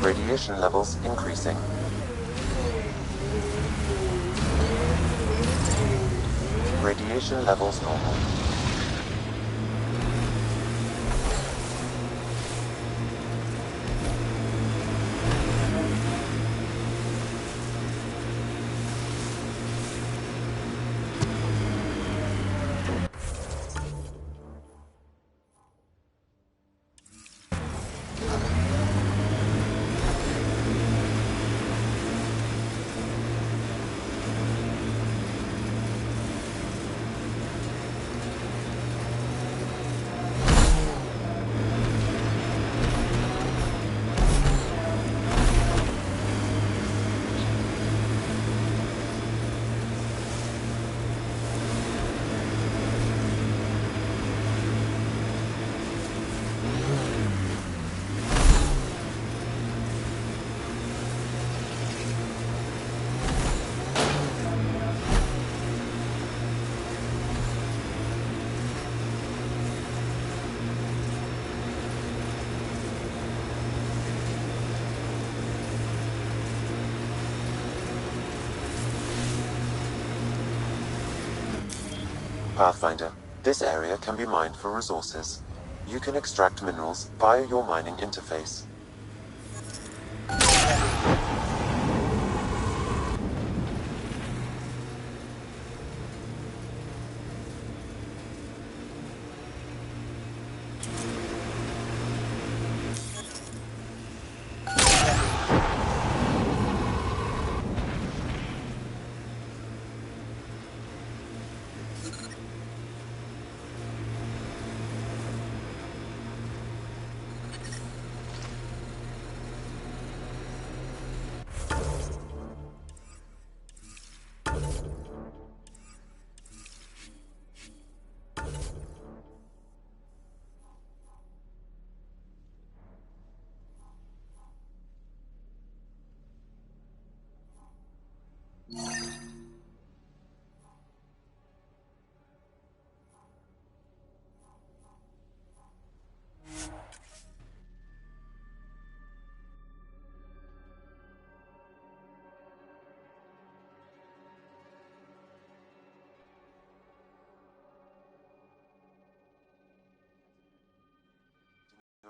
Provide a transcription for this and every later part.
Radiation levels increasing. Radiation levels normal. Pathfinder, this area can be mined for resources. You can extract minerals via your mining interface.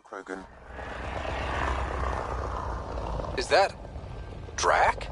Krogan. Is that Drac?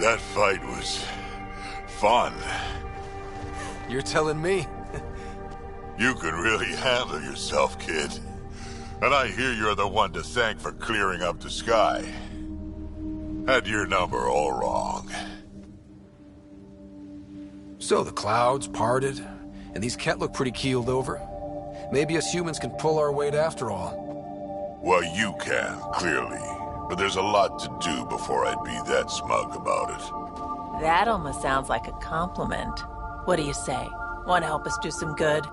That fight was fun. You're telling me? You can really handle yourself, kid. And I hear you're the one to thank for clearing up the sky. Had your number all wrong. So the clouds parted, and these Kett look pretty keeled over. Maybe us humans can pull our weight after all. Well, you can, clearly. But there's a lot to do before I'd be that smug about it. That almost sounds like a compliment. What do you say? Want to help us do some good?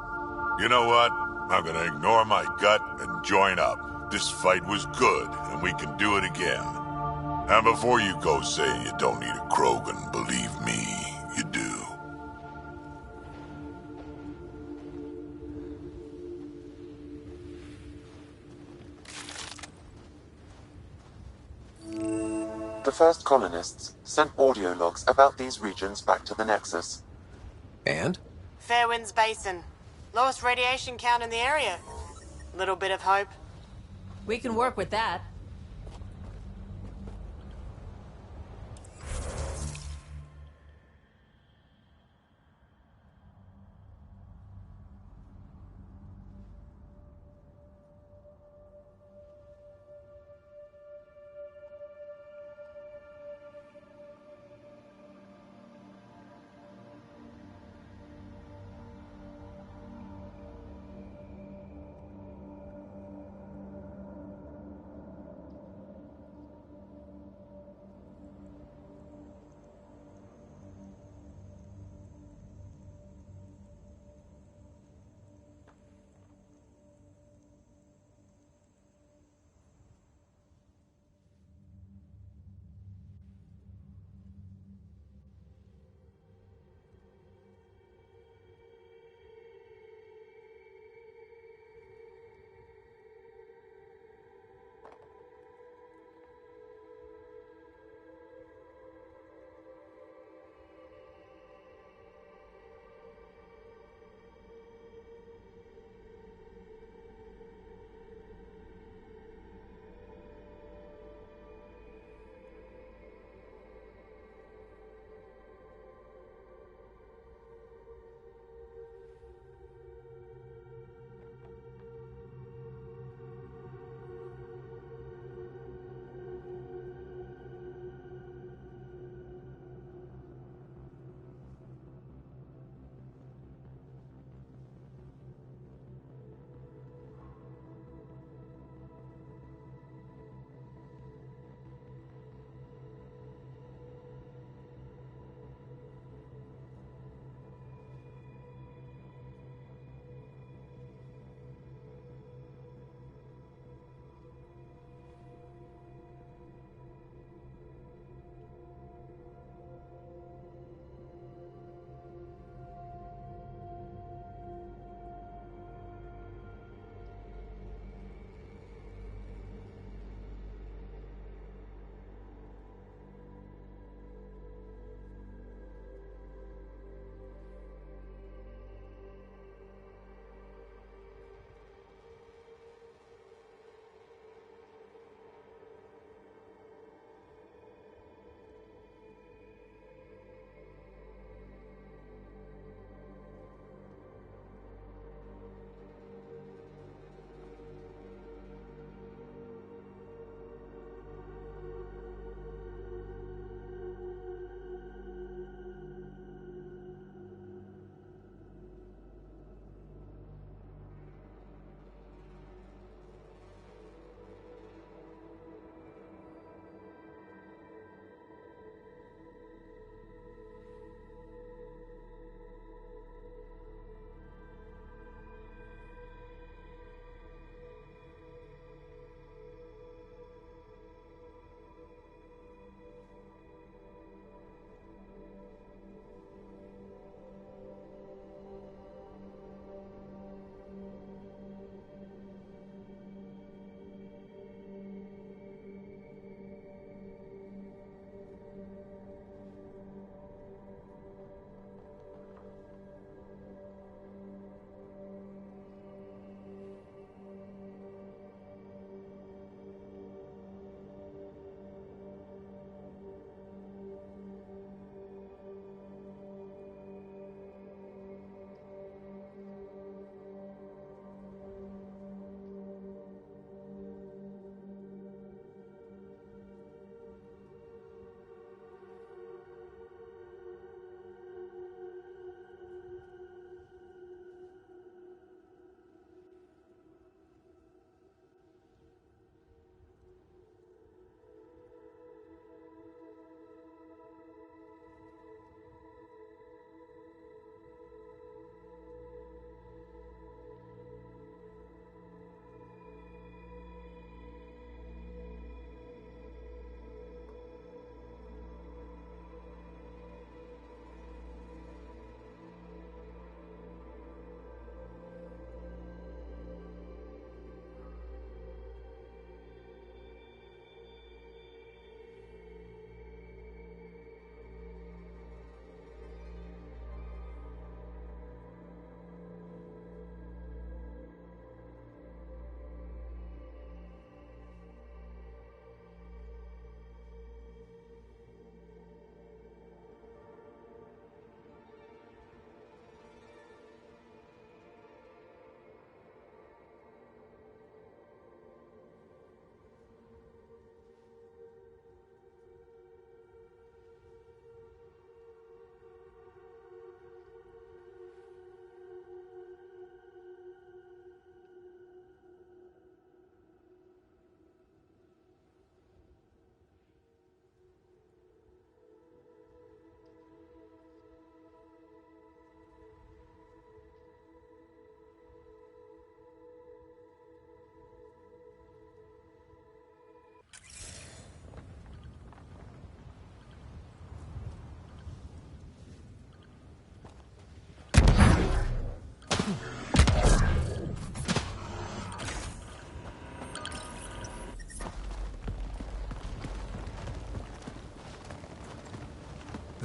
You know what? I'm gonna ignore my gut and join up. This fight was good, and we can do it again. And before you go say you don't need a Krogan, believe me, you do. The first colonists sent audio logs about these regions back to the Nexus. And? Fairwinds Basin. Lowest radiation count in the area. Little bit of hope. We can work with that.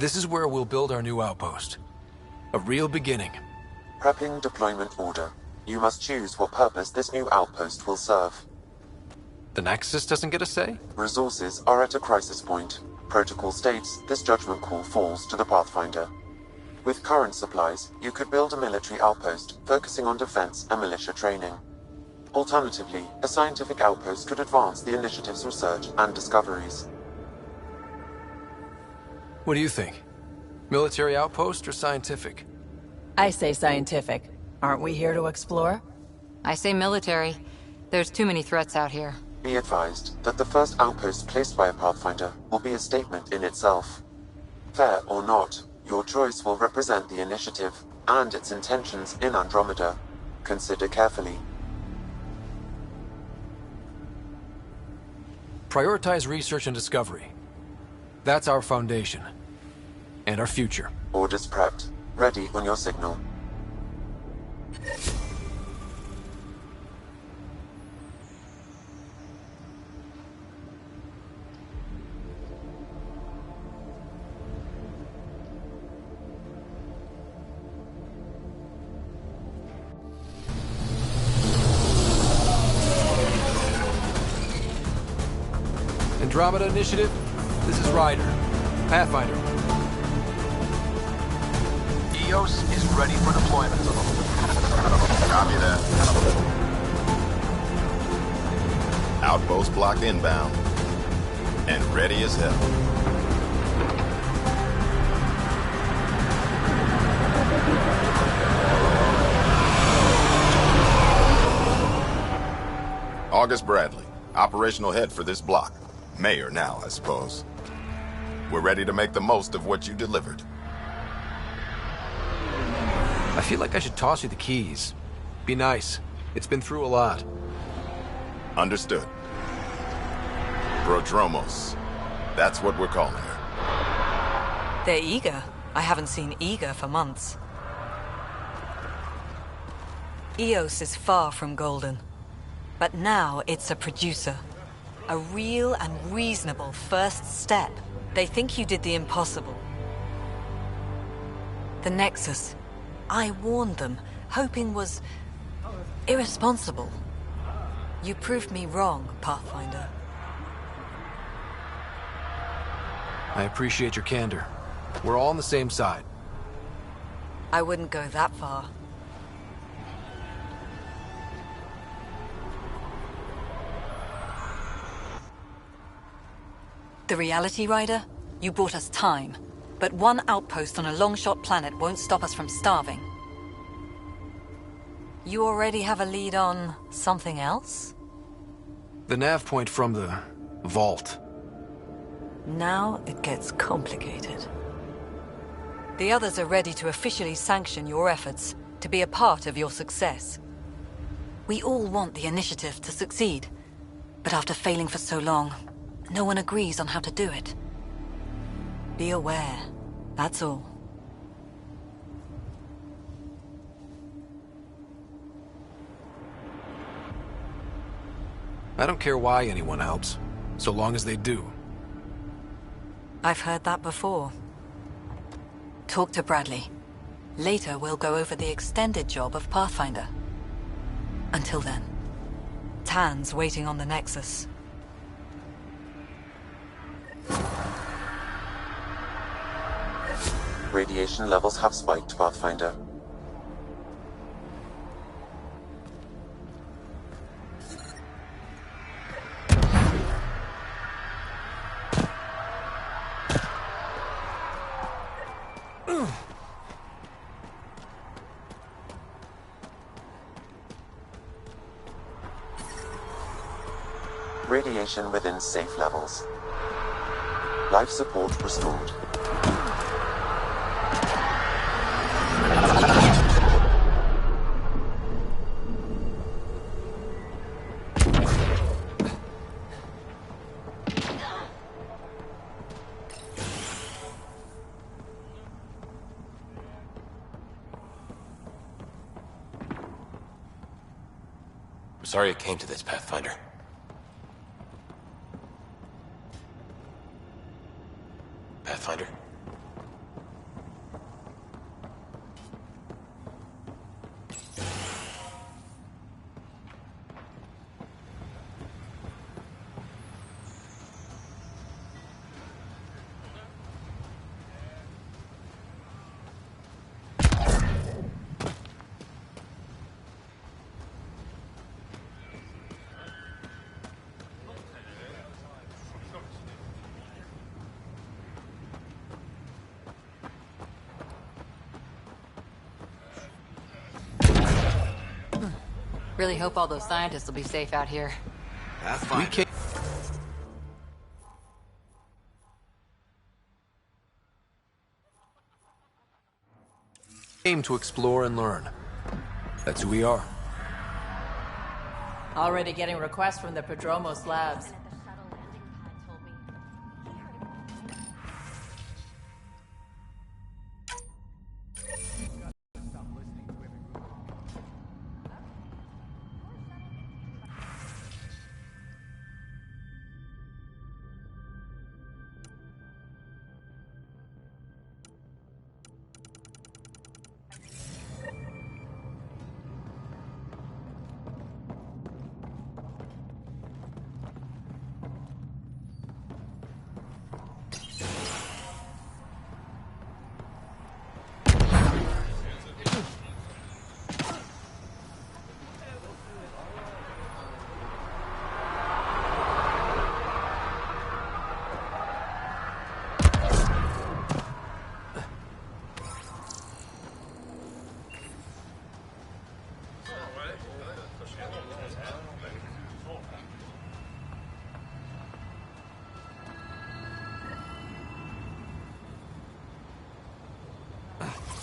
This is where we'll build our new outpost. A real beginning. Prepping deployment order. You must choose what purpose this new outpost will serve. The Nexus doesn't get a say? Resources are at a crisis point. Protocol states this judgment call falls to the Pathfinder. With current supplies, you could build a military outpost focusing on defense and militia training. Alternatively, a scientific outpost could advance the initiative's research and discoveries. What do you think? Military outpost or scientific? I say scientific. Aren't we here to explore? I say military. There's too many threats out here. Be advised that the first outpost placed by a Pathfinder will be a statement in itself. Fair or not, your choice will represent the initiative and its intentions in Andromeda. Consider carefully. Prioritize research and discovery. That's our foundation. And our future. Orders prepped. Ready on your signal. Andromeda Initiative, this is Ryder. Pathfinder. EOS is ready for deployment. Copy that. Outpost block inbound. And ready as hell. August Bradley, operational head for this block. Mayor now, I suppose. We're ready to make the most of what you delivered. I feel like I should toss you the keys. Be nice. It's been through a lot. Understood. Prodromos. That's what we're calling her. They're eager. I haven't seen eager for months. EOS is far from golden. But now it's a producer. A real and reasonable first step. They think you did the impossible. The Nexus. I warned them, hoping was irresponsible. You proved me wrong, Pathfinder. I appreciate your candor. We're all on the same side. I wouldn't go that far. The Reality Rider? You bought us time. But one outpost on a long-shot planet won't stop us from starving. You already have a lead on something else? The nav point from the vault. Now it gets complicated. The others are ready to officially sanction your efforts, to be a part of your success. We all want the initiative to succeed. But after failing for so long, no one agrees on how to do it. Be aware, that's all. I don't care why anyone helps, so long as they do. I've heard that before. Talk to Bradley. Later we'll go over the extended job of Pathfinder. Until then, Tan's waiting on the Nexus. Radiation levels have spiked, Pathfinder. Radiation within safe levels. Life support restored. I'm sorry it came to this, Pathfinder. Pathfinder? Really hope all those scientists will be safe out here. We came to explore and learn. That's who we are. Already getting requests from the Prodromos labs.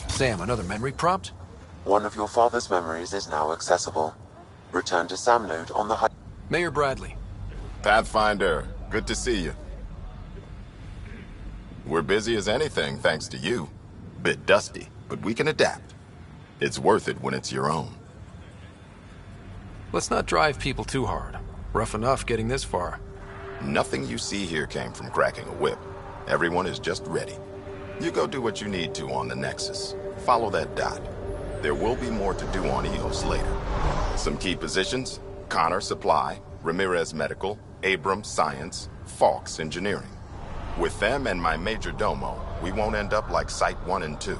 Sam, another memory prompt? One of your father's memories is now accessible. Return to Sam node on the high... Mayor Bradley. Pathfinder, good to see you. We're busy as anything, thanks to you. Bit dusty, but we can adapt. It's worth it when it's your own. Let's not drive people too hard. Rough enough getting this far. Nothing you see here came from cracking a whip. Everyone is just ready. You go do what you need to on the Nexus. Follow that dot. There will be more to do on EOS later. Some key positions: Connor Supply, Ramirez Medical, Abrams Science, Falks Engineering. With them and my major domo, we won't end up like Site 1 and 2.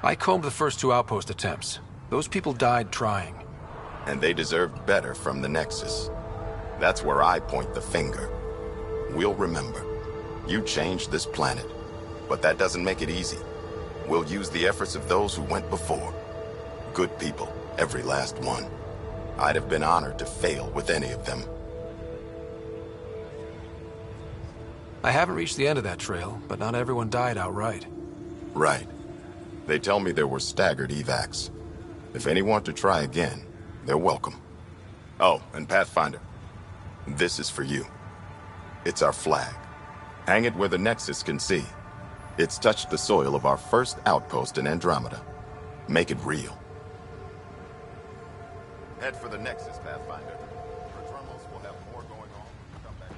I combed the first 2 outpost attempts. Those people died trying. And they deserved better from the Nexus. That's where I point the finger. We'll remember. You changed this planet, but that doesn't make it easy. We'll use the efforts of those who went before. Good people, every last one. I'd have been honored to fail with any of them. I haven't reached the end of that trail, but not everyone died outright. Right. They tell me there were staggered evacs. If any want to try again, they're welcome. Oh, and Pathfinder, this is for you. It's our flag. Hang it where the Nexus can see. It's touched the soil of our first outpost in Andromeda. Make it real. Head for the Nexus, Pathfinder. Prodromos will have more going on. Come back.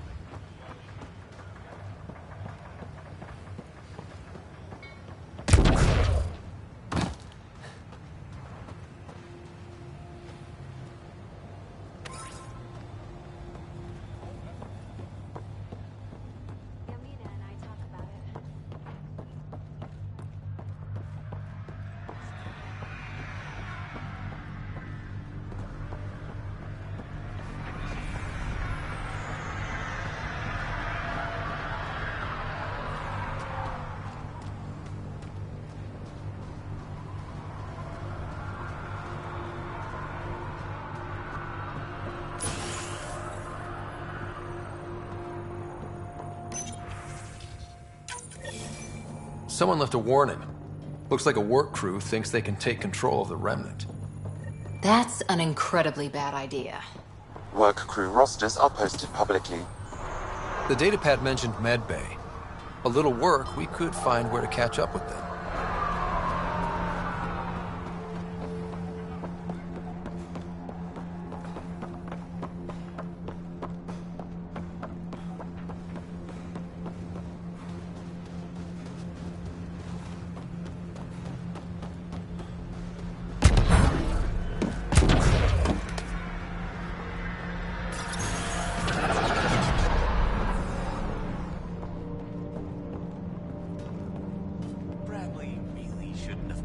Someone left a warning. Looks like a work crew thinks they can take control of the remnant. That's an incredibly bad idea. Work crew rosters are posted publicly. The datapad mentioned medbay. A little work, we could find where to catch up with them.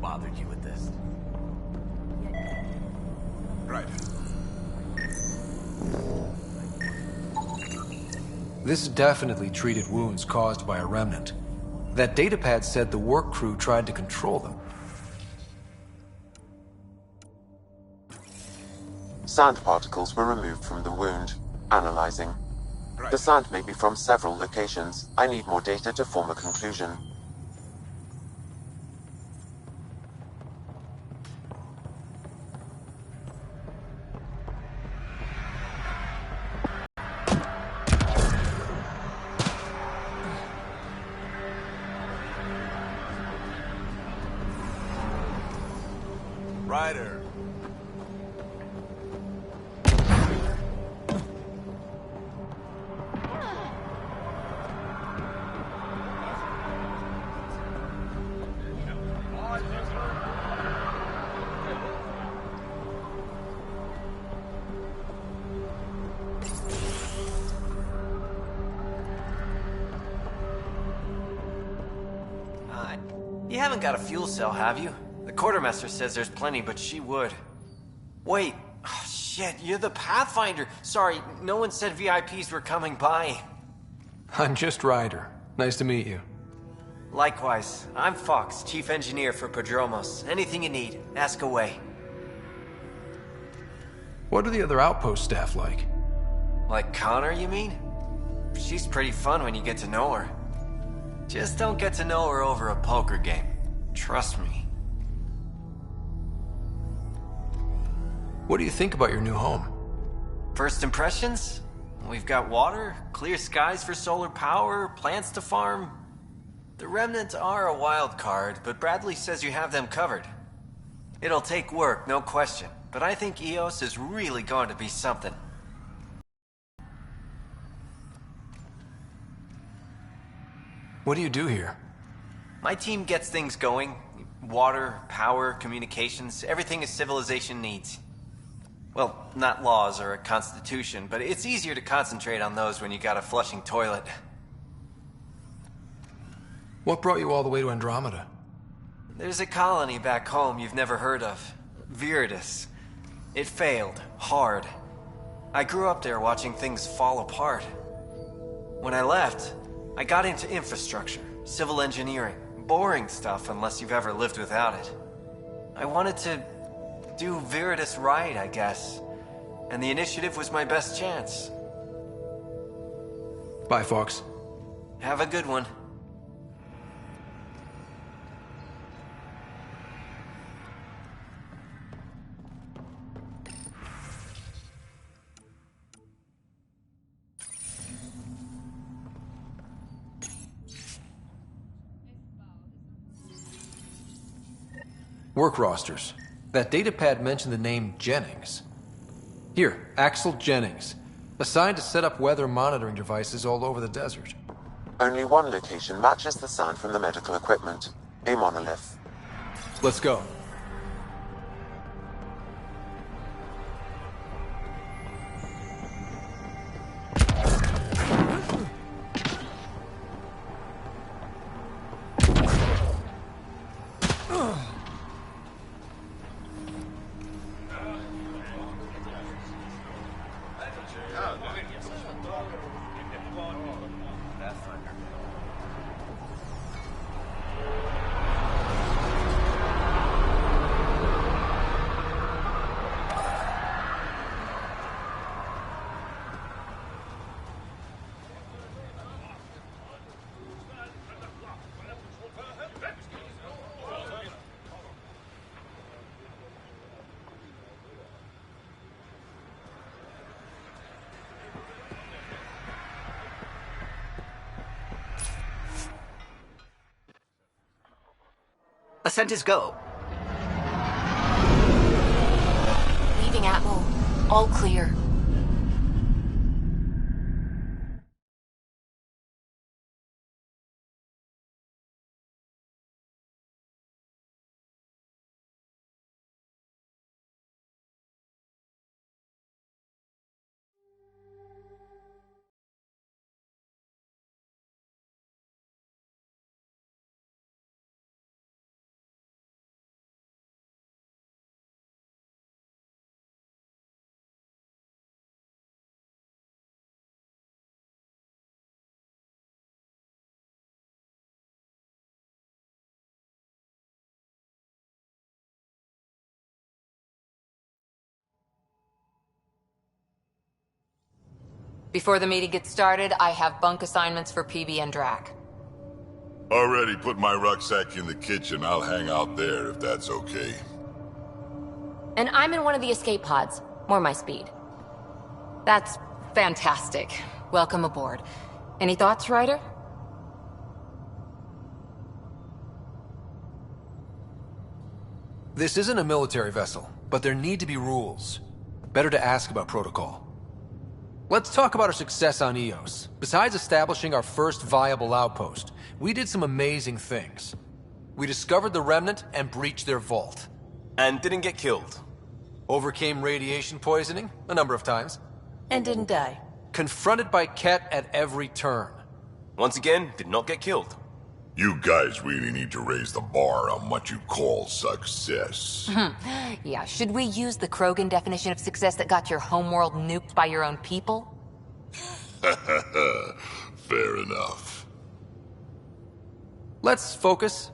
bothered you with this. Right. This definitely treated wounds caused by a remnant. That datapad said the work crew tried to control them. Sand particles were removed from the wound. Analyzing. The sand may be from several locations. I need more data to form a conclusion. Ryder. You haven't got a fuel cell, have you? The quartermaster says there's plenty, but she would. Wait. Oh, shit, you're the Pathfinder. Sorry, no one said VIPs were coming by. I'm just Ryder. Nice to meet you. Likewise. I'm Fox, chief engineer for Prodromos. Anything you need, ask away. What are the other outpost staff like? Like Connor, you mean? She's pretty fun when you get to know her. Just don't get to know her over a poker game. Trust me. What do you think about your new home? First impressions? We've got water, clear skies for solar power, plants to farm. The remnants are a wild card, but Bradley says you have them covered. It'll take work, no question, but I think EOS is really going to be something. What do you do here? My team gets things going. Water, power, communications, everything a civilization needs. Well, not laws or a constitution, but it's easier to concentrate on those when you got a flushing toilet. What brought you all the way to Andromeda? There's a colony back home you've never heard of. Viridis. It failed. Hard. I grew up there watching things fall apart. When I left, I got into infrastructure, civil engineering. Boring stuff unless you've ever lived without it. I wanted to do Viridis right, I guess. And the initiative was my best chance. Bye, Fox. Have a good one. Work rosters. That datapad mentioned the name Jennings. Here, Axel Jennings. Assigned to set up weather monitoring devices all over the desert. Only one location matches the sound from the medical equipment. A monolith. Let's go. Ascent is go. Leaving Atmo. All clear. Before the meeting gets started, I have bunk assignments for PB and Drac. Already put my rucksack in the kitchen. I'll hang out there if that's okay. And I'm in one of the escape pods. More my speed. That's fantastic. Welcome aboard. Any thoughts, Ryder? This isn't a military vessel, but there need to be rules. Better to ask about protocol. Let's talk about our success on Eos. Besides establishing our first viable outpost, we did some amazing things. We discovered the Remnant and breached their vault. And didn't get killed. Overcame radiation poisoning a number of times. And didn't die. Confronted by Ket at every turn. Once again, did not get killed. You guys really need to raise the bar on what you call success. Yeah, should we use the Krogan definition of success that got your homeworld nuked by your own people? Fair enough. Let's focus.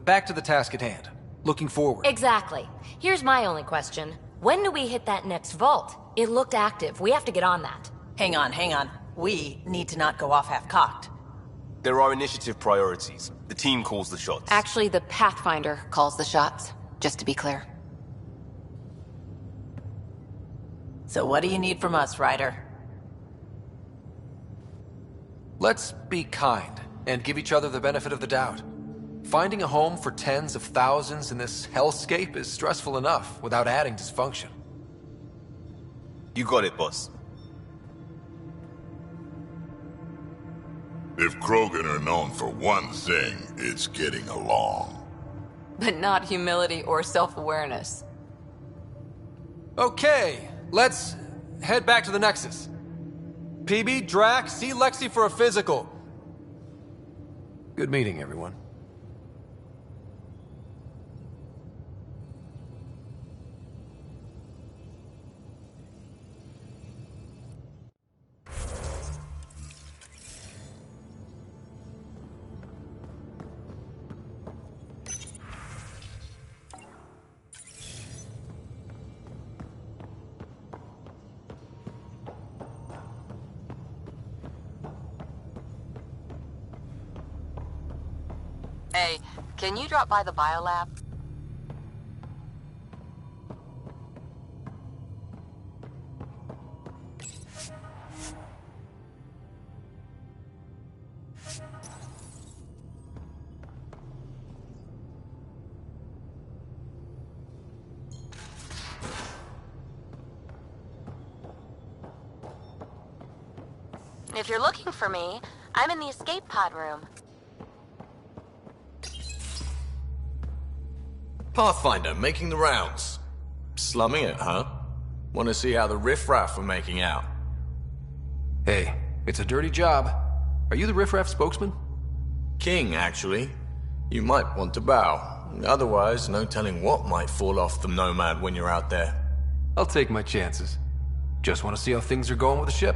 Back to the task at hand. Looking forward. Exactly. Here's my only question. When do we hit that next vault? It looked active. We have to get on that. Hang on. We need to not go off half-cocked. There are initiative priorities. The team calls the shots. Actually, the Pathfinder calls the shots, just to be clear. So what do you need from us, Ryder? Let's be kind and give each other the benefit of the doubt. Finding a home for tens of thousands in this hellscape is stressful enough without adding dysfunction. You got it, boss. If Krogan are known for one thing, it's getting along. But not humility or self-awareness. Okay, let's head back to the Nexus. PB, Drac, see Lexi for a physical. Good meeting, everyone. Hey, can you drop by the biolab? If you're looking for me, I'm in the escape pod room. Pathfinder, making the rounds. Slumming it, huh? Want to see how the riffraff are making out? Hey, it's a dirty job. Are you the riffraff spokesman? King, actually. You might want to bow. Otherwise, no telling what might fall off the Nomad when you're out there. I'll take my chances. Just want to see how things are going with the ship.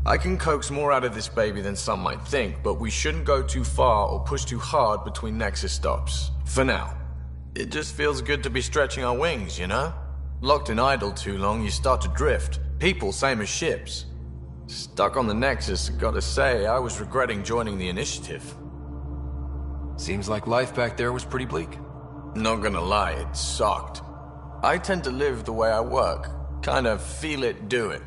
I can coax more out of this baby than some might think, but we shouldn't go too far or push too hard between Nexus stops. For now. It just feels good to be stretching our wings, you know? Locked in idle too long, you start to drift. People, same as ships. Stuck on the Nexus, gotta say, I was regretting joining the initiative. Seems like life back there was pretty bleak. Not gonna lie, it sucked. I tend to live the way I work. Kind of feel it, do it.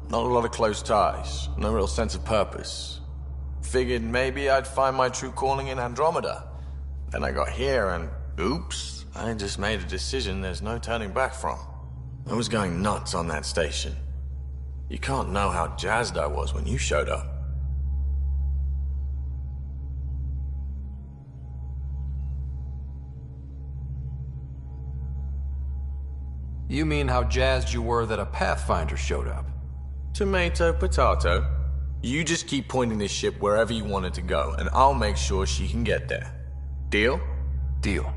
Not a lot of close ties, no real sense of purpose. Figured maybe I'd find my true calling in Andromeda. Then I got here and, oops, I just made a decision there's no turning back from. I was going nuts on that station. You can't know how jazzed I was when you showed up. You mean how jazzed you were that a Pathfinder showed up? Tomato, potato. You just keep pointing this ship wherever you want it to go, and I'll make sure she can get there. Deal? Deal.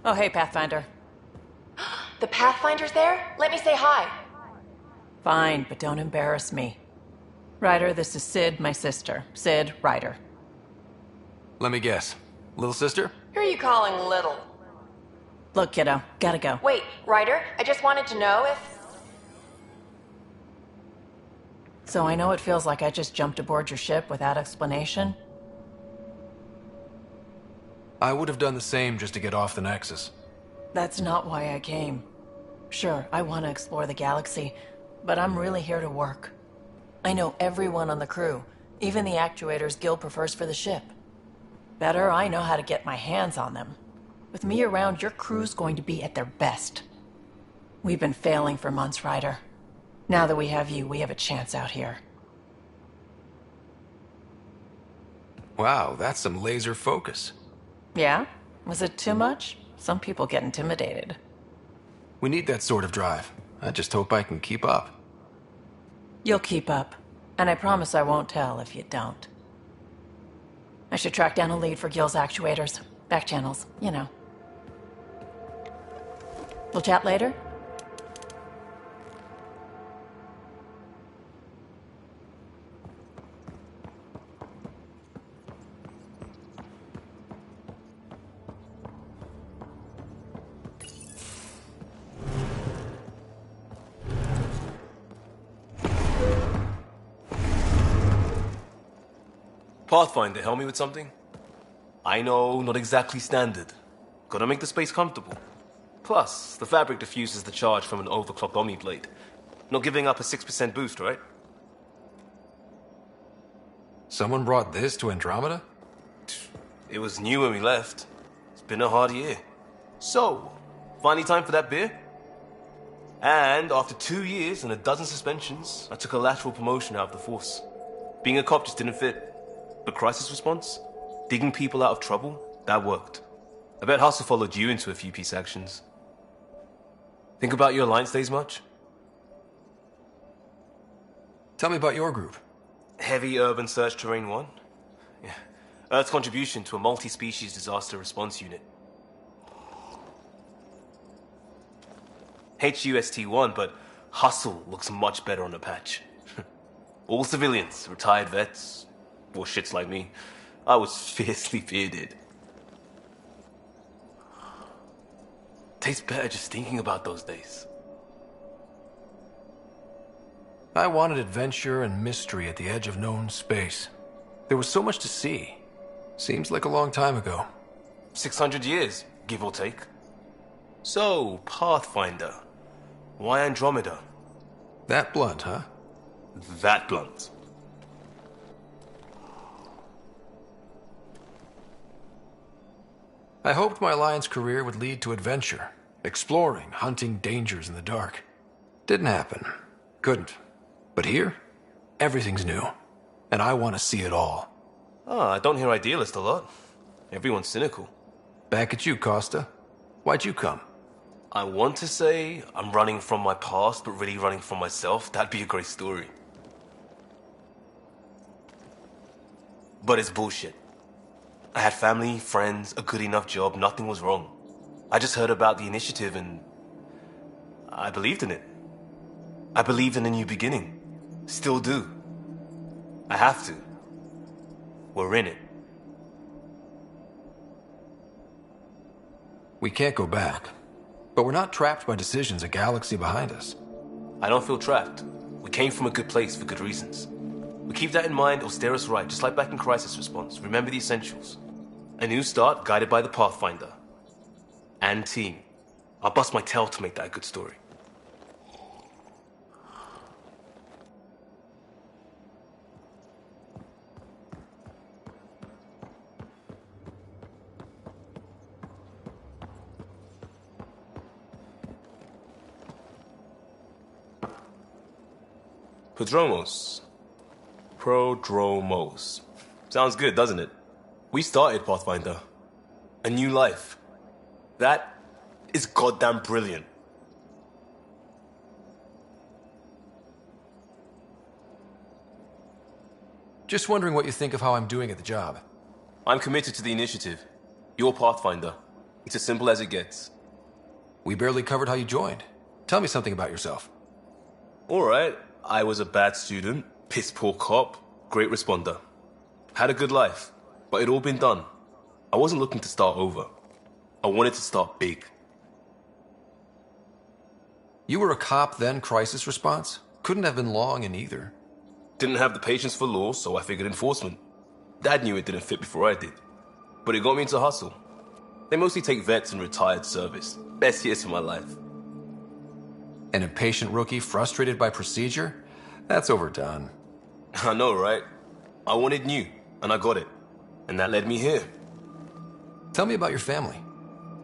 Oh, hey, Pathfinder. The Pathfinder's there? Let me say hi. Fine, but don't embarrass me. Ryder, this is Sid, my sister. Sid, Ryder. Let me guess. Little sister? Who are you calling little? Look, kiddo, gotta go. Wait, Ryder, I just wanted to know if... So I know it feels like I just jumped aboard your ship without explanation. I would have done the same just to get off the Nexus. That's not why I came. Sure, I want to explore the galaxy, but I'm really here to work. I know everyone on the crew, even the actuators Gil prefers for the ship. Better, I know how to get my hands on them. With me around, your crew's going to be at their best. We've been failing for months, Ryder. Now that we have you, we have a chance out here. Wow, that's some laser focus. Yeah? Was it too much? Some people get intimidated. We need that sort of drive. I just hope I can keep up. You'll keep up. And I promise I won't tell if you don't. I should track down a lead for Gil's actuators. Back channels, you know. We'll chat later? Pathfinder, help me with something? I know, not exactly standard. Gotta make the space comfortable. Plus, the fabric diffuses the charge from an overclocked Omni blade. Not giving up a 6% boost, right? Someone brought this to Andromeda? It was new when we left. It's been a hard year. So, finally time for that beer? And after 2 years and a dozen suspensions, I took a lateral promotion out of the force. Being a cop just didn't fit. But crisis response? Digging people out of trouble? That worked. I bet Hustle followed you into a few peace actions. Think about your Alliance days much? Tell me about your group. Heavy Urban Search Terrain 1? Yeah. Earth's contribution to a multi-species disaster response unit. HUST-1, but Hustle looks much better on the patch. All civilians, retired vets, or shits like me. I was fiercely bearded. Tastes better just thinking about those days. I wanted adventure and mystery at the edge of known space. There was so much to see. Seems like a long time ago. 600 years, give or take. So, Pathfinder. Why Andromeda? That blunt, huh? That blunt. I hoped my Alliance career would lead to adventure, exploring, hunting dangers in the dark. Didn't happen. Couldn't. But here, everything's new, and I want to see it all. I don't hear idealist a lot. Everyone's cynical. Back at you, Costa. Why'd you come? I want to say I'm running from my past, but really running from myself. That'd be a great story. But it's bullshit. I had family, friends, a good enough job, nothing was wrong. I just heard about the initiative and I believed in it. I believed in a new beginning. Still do. I have to. We're in it. We can't go back, but we're not trapped by decisions a galaxy behind us. I don't feel trapped. We came from a good place for good reasons. We keep that in mind or steer us right, just like back in Crisis Response. Remember the essentials. A new start guided by the Pathfinder. And team. I'll bust my tail to make that a good story. Prodromos. Sounds good, doesn't it? We started Pathfinder. A new life. That is goddamn brilliant. Just wondering what you think of how I'm doing at the job. I'm committed to the initiative. You're Pathfinder. It's as simple as it gets. We barely covered how you joined. Tell me something about yourself. Alright, I was a bad student, piss poor cop, great responder. Had a good life, but it'd all been done. I wasn't looking to start over. I wanted to start big. You were a cop, then crisis response? Couldn't have been long in either. Didn't have the patience for law, so I figured enforcement. Dad knew it didn't fit before I did. But it got me into hustle. They mostly take vets and retired service. Best years of my life. An impatient rookie frustrated by procedure? That's overdone. I know, right? I wanted new, and I got it. And that led me here. Tell me about your family.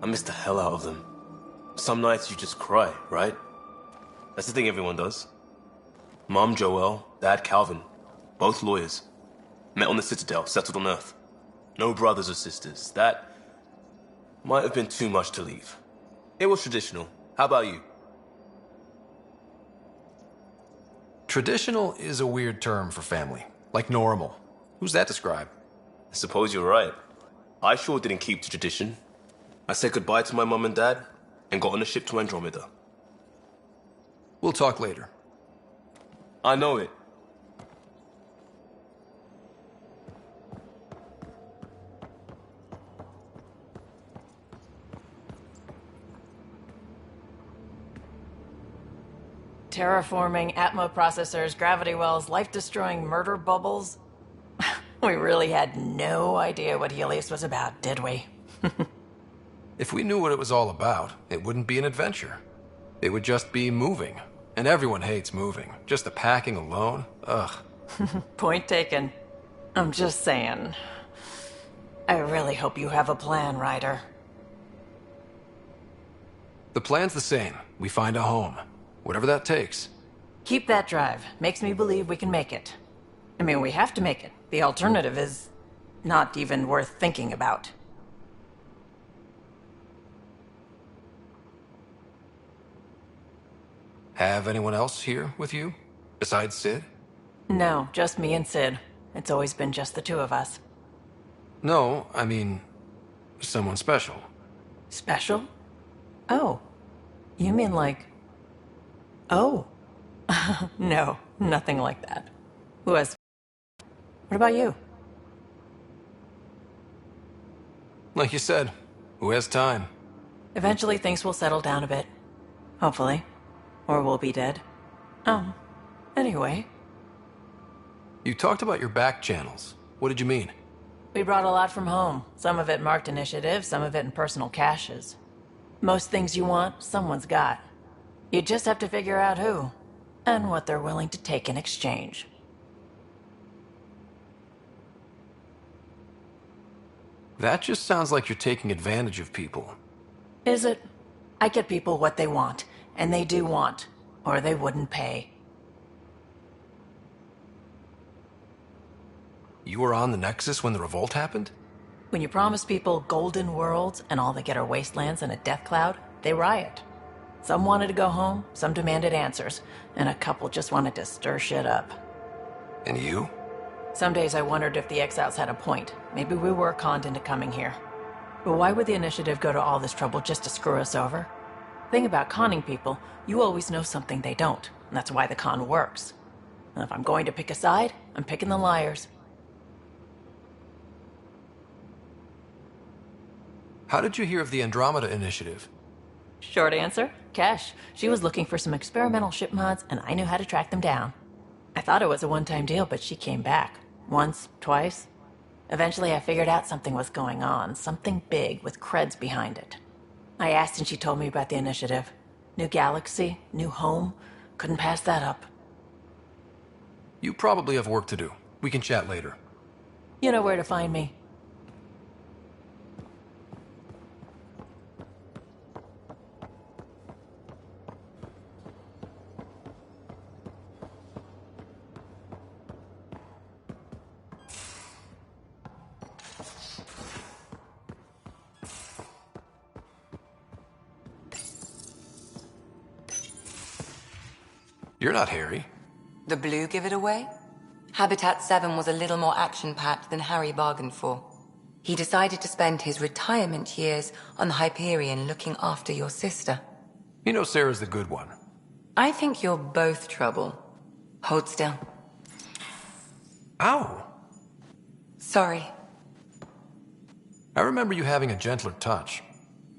I miss the hell out of them. Some nights you just cry, right? That's the thing everyone does. Mom Joelle, Dad Calvin, both lawyers. Met on the Citadel, settled on Earth. No brothers or sisters. That might have been too much to leave. It was traditional. How about you? Traditional is a weird term for family. Like normal. Who's that describe? I suppose you're right. I sure didn't keep to tradition. I said goodbye to my mom and dad and got on a ship to Andromeda. We'll talk later. I know it. Terraforming, Atmo processors, gravity wells, life-destroying murder bubbles. We really had no idea what Helios was about, did we? If we knew what it was all about, it wouldn't be an adventure. It would just be moving. And everyone hates moving. Just the packing alone, ugh. Point taken. I'm just saying. I really hope you have a plan, Ryder. The plan's the same. We find a home. Whatever that takes. Keep that drive. Makes me believe we can make it. I mean, we have to make it. The alternative is not even worth thinking about. Have anyone else here with you? Besides Sid? No, just me and Sid. It's always been just the two of us. No, I mean, someone special. Special? Oh. You mean like... Oh. No, nothing like that. Who has... What about you? Like you said, who has time? Eventually things will settle down a bit. Hopefully. Or we'll be dead. Anyway. You talked about your back channels. What did you mean? We brought a lot from home. Some of it marked initiative, some of it in personal caches. Most things you want, someone's got. You just have to figure out who, and what they're willing to take in exchange. That just sounds like you're taking advantage of people. Is it? I get people what they want, and they do want, or they wouldn't pay. You were on the Nexus when the revolt happened? When you promise people golden worlds and all they get are wastelands and a death cloud, they riot. Some wanted to go home, some demanded answers, and a couple just wanted to stir shit up. And you? Some days I wondered if the exiles had a point. Maybe we were conned into coming here. But why would the initiative go to all this trouble just to screw us over? Thing about conning people, you always know something they don't, and that's why the con works. And if I'm going to pick a side, I'm picking the liars. How did you hear of the Andromeda initiative? Short answer, Kesh. She was looking for some experimental ship mods, and I knew how to track them down. I thought it was a one-time deal, but she came back. Once, twice. Eventually I figured out something was going on, something big with creds behind it. I asked and she told me about the initiative. New galaxy, new home. Couldn't pass that up. You probably have work to do. We can chat later. You know where to find me. You're not Harry. The blue give it away? Habitat 7 was a little more action-packed than Harry bargained for. He decided to spend his retirement years on Hyperion looking after your sister. You know Sarah's the good one. I think you're both trouble. Hold still. Ow! Sorry. I remember you having a gentler touch.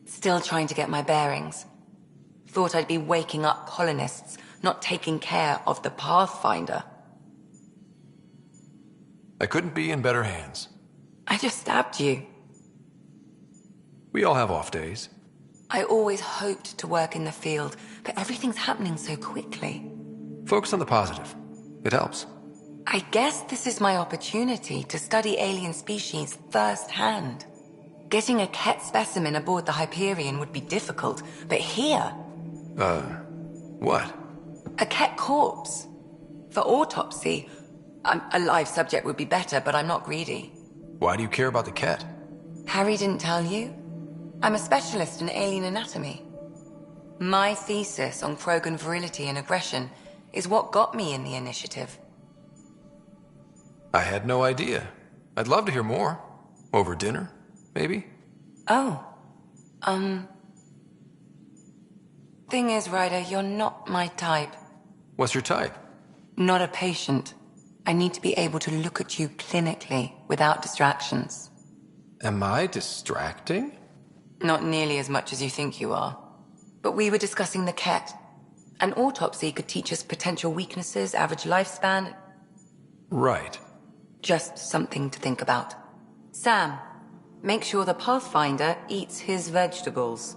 Still trying to get my bearings. Thought I'd be waking up colonists, not taking care of the Pathfinder. I couldn't be in better hands. I just stabbed you. We all have off days. I always hoped to work in the field, but everything's happening so quickly. Focus on the positive. It helps. I guess this is my opportunity to study alien species firsthand. Getting a Ket specimen aboard the Hyperion would be difficult, but here... What? A Ket corpse. For autopsy, a live subject would be better, but I'm not greedy. Why do you care about the Ket? Harry didn't tell you? I'm a specialist in alien anatomy. My thesis on Krogan virility and aggression is what got me in the initiative. I had no idea. I'd love to hear more. Over dinner, maybe? Oh. Thing is, Ryder, you're not my type. What's your type? Not a patient. I need to be able to look at you clinically without distractions. Am I distracting? Not nearly as much as you think you are. But we were discussing the Ket. An autopsy could teach us potential weaknesses, average lifespan. Right. Just something to think about. Sam, make sure the Pathfinder eats his vegetables.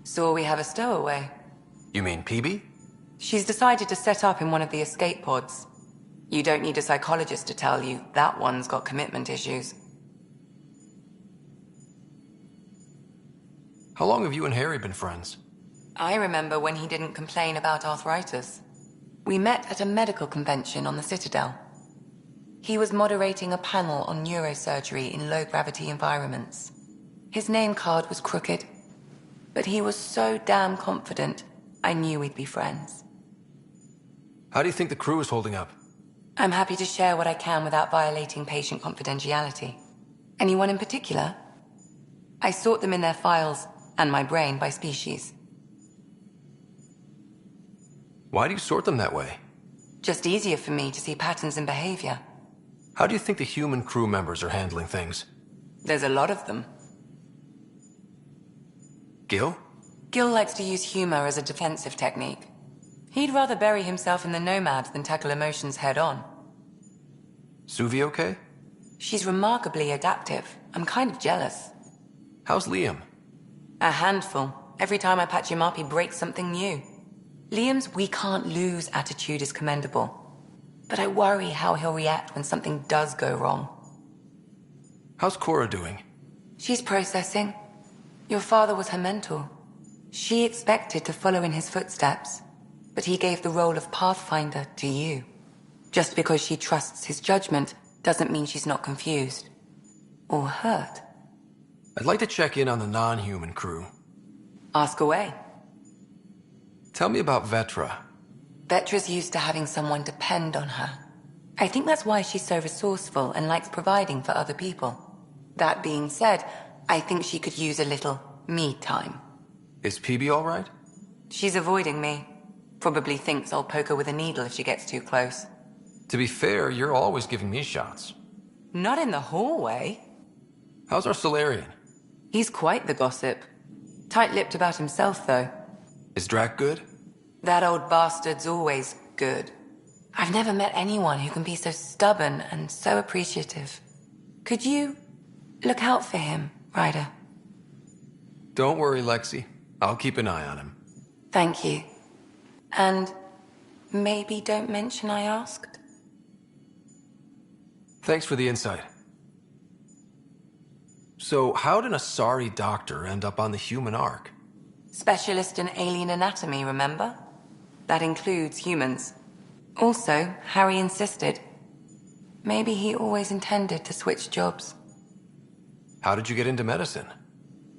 So we have a stowaway. You mean PB? She's decided to set up in one of the escape pods. You don't need a psychologist to tell you that one's got commitment issues. How long have you and Harry been friends? I remember when he didn't complain about arthritis. We met at a medical convention on the Citadel. He was moderating a panel on neurosurgery in low-gravity environments. His name card was crooked, but he was so damn confident, I knew we'd be friends. How do you think the crew is holding up? I'm happy to share what I can without violating patient confidentiality. Anyone in particular? I sort them in their files, and my brain by species. Why do you sort them that way? Just easier for me to see patterns in behavior. How do you think the human crew members are handling things? There's a lot of them. Gil? Gil likes to use humor as a defensive technique. He'd rather bury himself in the Nomad than tackle emotions head-on. Suvi okay? She's remarkably adaptive. I'm kind of jealous. How's Liam? A handful. Every time I patch him up, he breaks something new. Liam's "we can't lose" attitude is commendable. But I worry how he'll react when something does go wrong. How's Cora doing? She's processing. Your father was her mentor. She expected to follow in his footsteps, but he gave the role of Pathfinder to you. Just because she trusts his judgment doesn't mean she's not confused. Or hurt. I'd like to check in on the non-human crew. Ask away. Tell me about Vetra. Vetra's used to having someone depend on her. I think that's why she's so resourceful and likes providing for other people. That being said, I think she could use a little me time. Is PB all right? She's avoiding me. Probably thinks I'll poke her with a needle if she gets too close. To be fair, you're always giving me shots. Not in the hallway. How's our Solarian? He's quite the gossip. Tight-lipped about himself, though. Is Drac good? That old bastard's always good. I've never met anyone who can be so stubborn and so appreciative. Could you look out for him, Ryder? Don't worry, Lexi. I'll keep an eye on him. Thank you. And maybe don't mention I asked. Thanks for the insight. So, how did an Asari doctor end up on the human Ark? Specialist in alien anatomy, remember? That includes humans. Also, Harry insisted. Maybe he always intended to switch jobs. How did you get into medicine?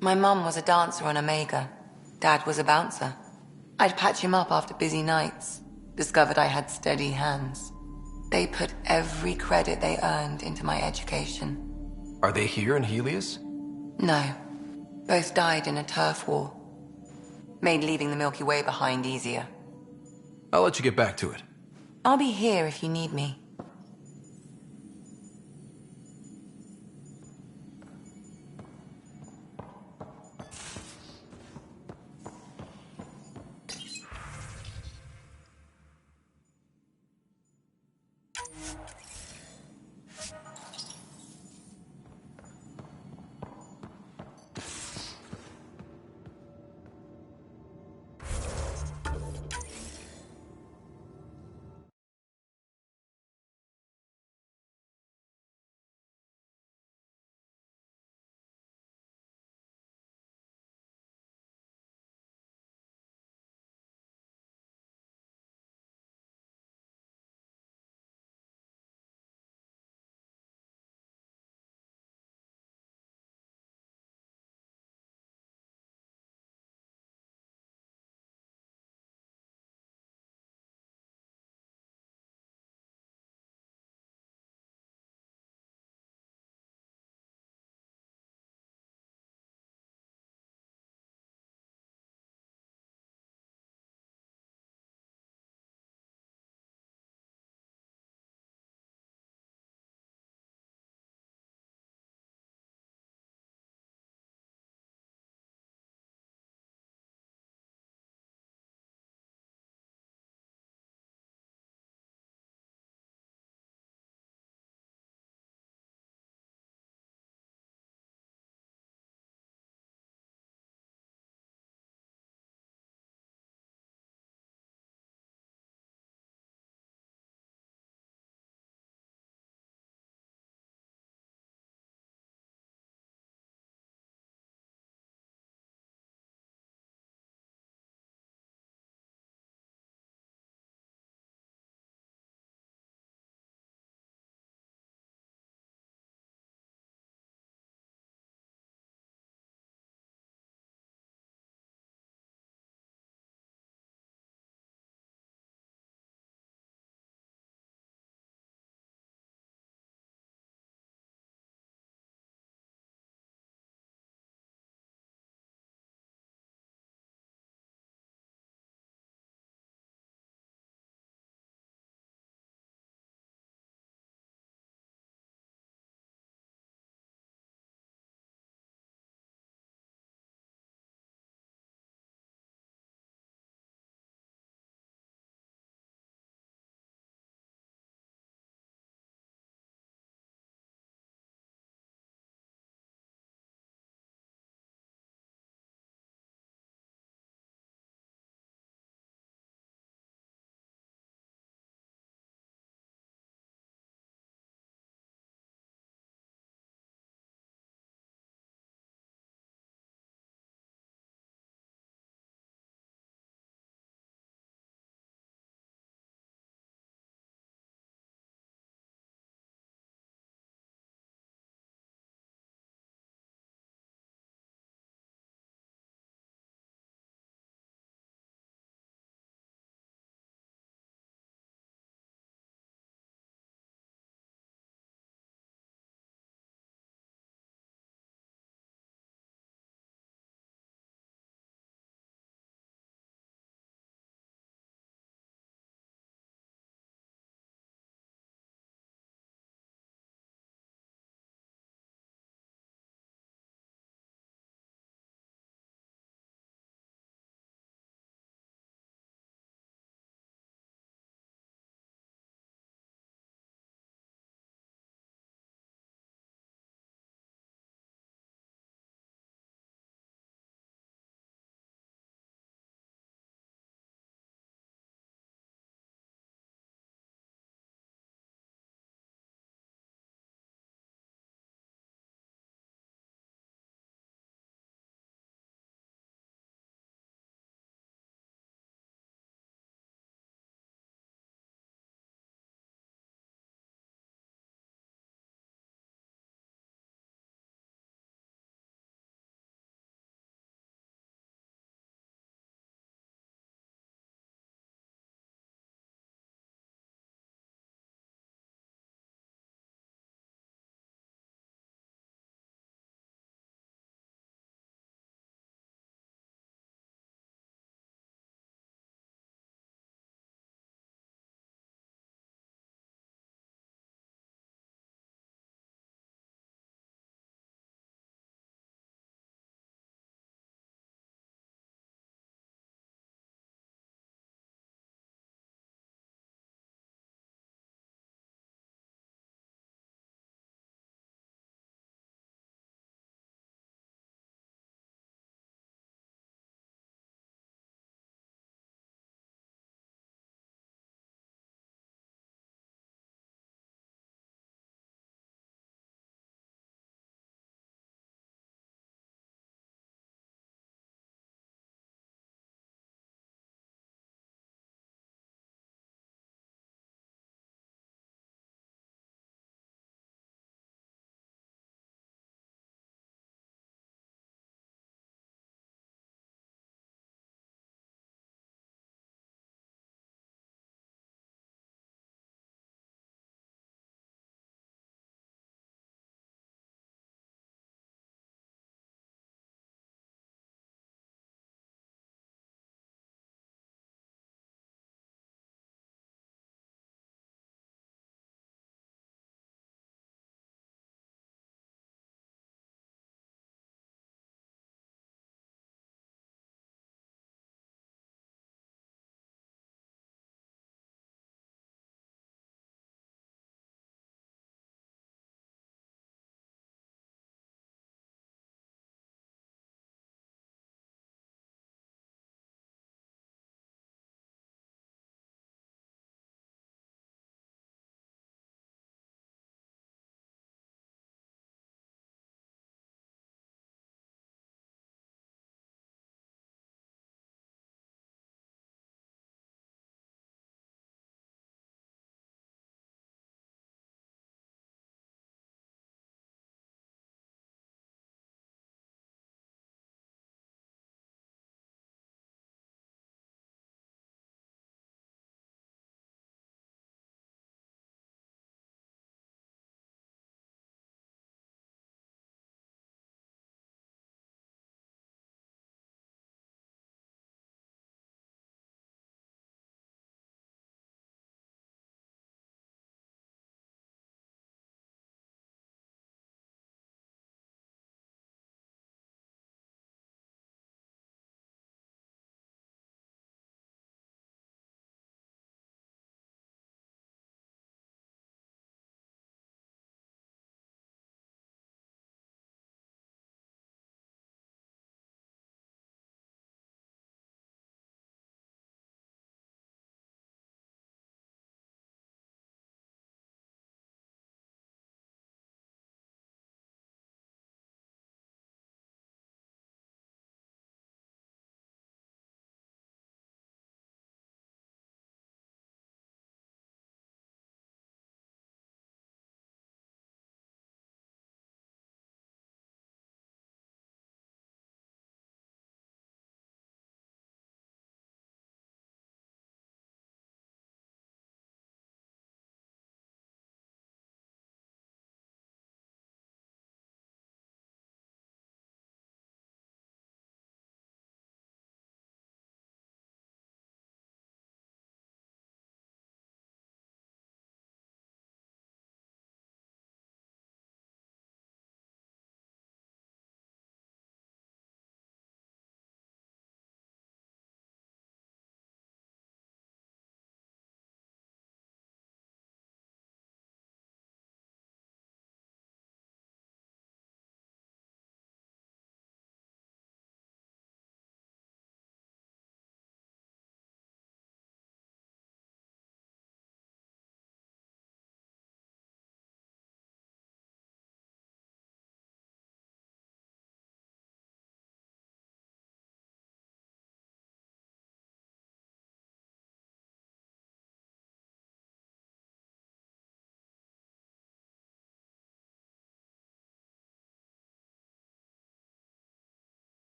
My mum was a dancer on Omega. Dad was a bouncer. I'd patch him up after busy nights. Discovered I had steady hands. They put every credit they earned into my education. Are they here in Helios? No. Both died in a turf war. Made leaving the Milky Way behind easier. I'll let you get back to it. I'll be here if you need me.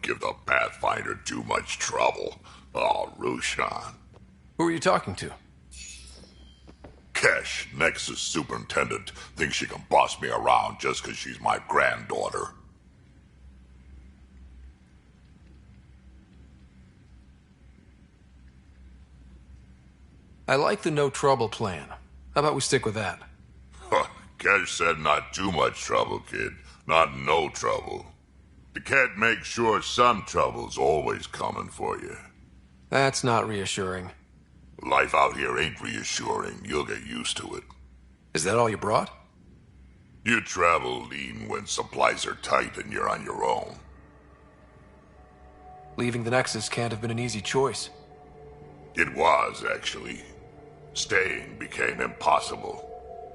give the Pathfinder too much trouble. Oh, Rushan. Who are you talking to? Kesh, Nexus Superintendent, thinks she can boss me around just because she's my granddaughter. I like the no trouble plan. How about we stick with that? Kesh said not too much trouble, kid. Not no trouble. You can't make sure some trouble's always coming for you. That's not reassuring. Life out here ain't reassuring. You'll get used to it. Is that all you brought? You travel lean when supplies are tight and you're on your own. Leaving the Nexus can't have been an easy choice. It was, actually. Staying became impossible.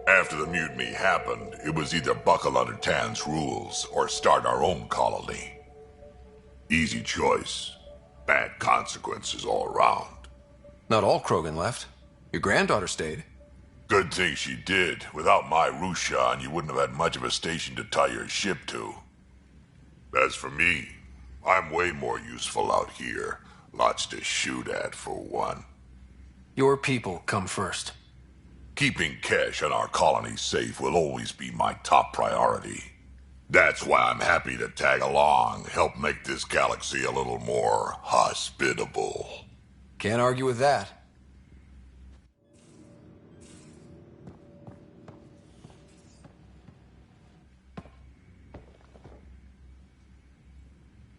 After the mutiny happened, it was either buckle under Tan's rules or start our own colony. Easy choice. Bad consequences all around. Not all Krogan left. Your granddaughter stayed. Good thing she did. Without my Rushan, you wouldn't have had much of a station to tie your ship to. As for me, I'm way more useful out here. Lots to shoot at, for one. Your people come first. Keeping Kesh and our colony safe will always be my top priority. That's why I'm happy to tag along, help make this galaxy a little more hospitable. Can't argue with that.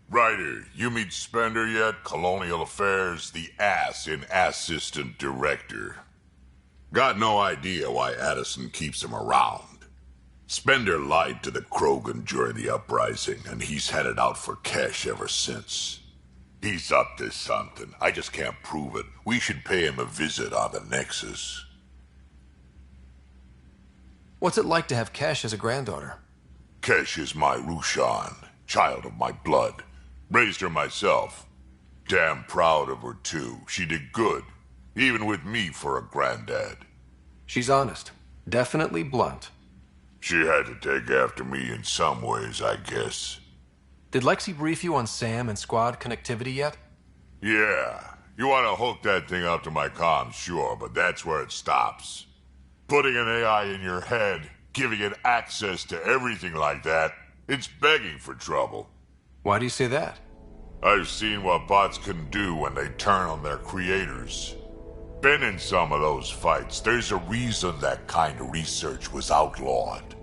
Ryder, you meet Spender yet? Colonial Affairs, the ass in Assistant Director. Got no idea why Addison keeps him around. Spender lied to the Krogan during the uprising, and he's headed out for Kesh ever since. He's up to something. I just can't prove it. We should pay him a visit on the Nexus. What's it like to have Kesh as a granddaughter? Kesh is my Rushan, child of my blood. Raised her myself. Damn proud of her, too. She did good, even with me for a granddad. She's honest. Definitely blunt. She had to take after me in some ways, I guess. Did Lexi brief you on SAM and squad connectivity yet? Yeah. You want to hook that thing up to my comms, sure, but that's where it stops. Putting an AI in your head, giving it access to everything like that, it's begging for trouble. Why do you say that? I've seen what bots can do when they turn on their creators. Been in some of those fights. There's a reason that kind of research was outlawed.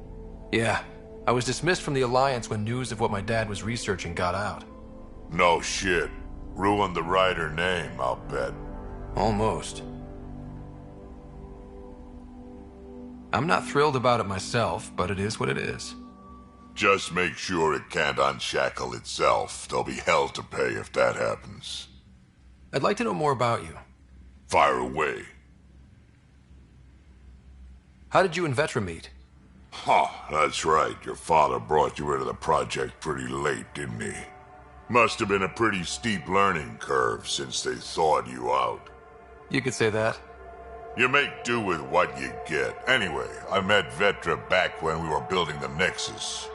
Yeah. I was dismissed from the Alliance when news of what my dad was researching got out. No shit. Ruined the Ryder name, I'll bet. Almost. I'm not thrilled about it myself, but it is what it is. Just make sure it can't unshackle itself. There'll be hell to pay if that happens. I'd like to know more about you. Fire away. How did you and Vetra meet? Huh, that's right. Your father brought you into the project pretty late, didn't he? Must have been a pretty steep learning curve since they thawed you out. You could say that. You make do with what you get. Anyway, I met Vetra back when we were building the Nexus.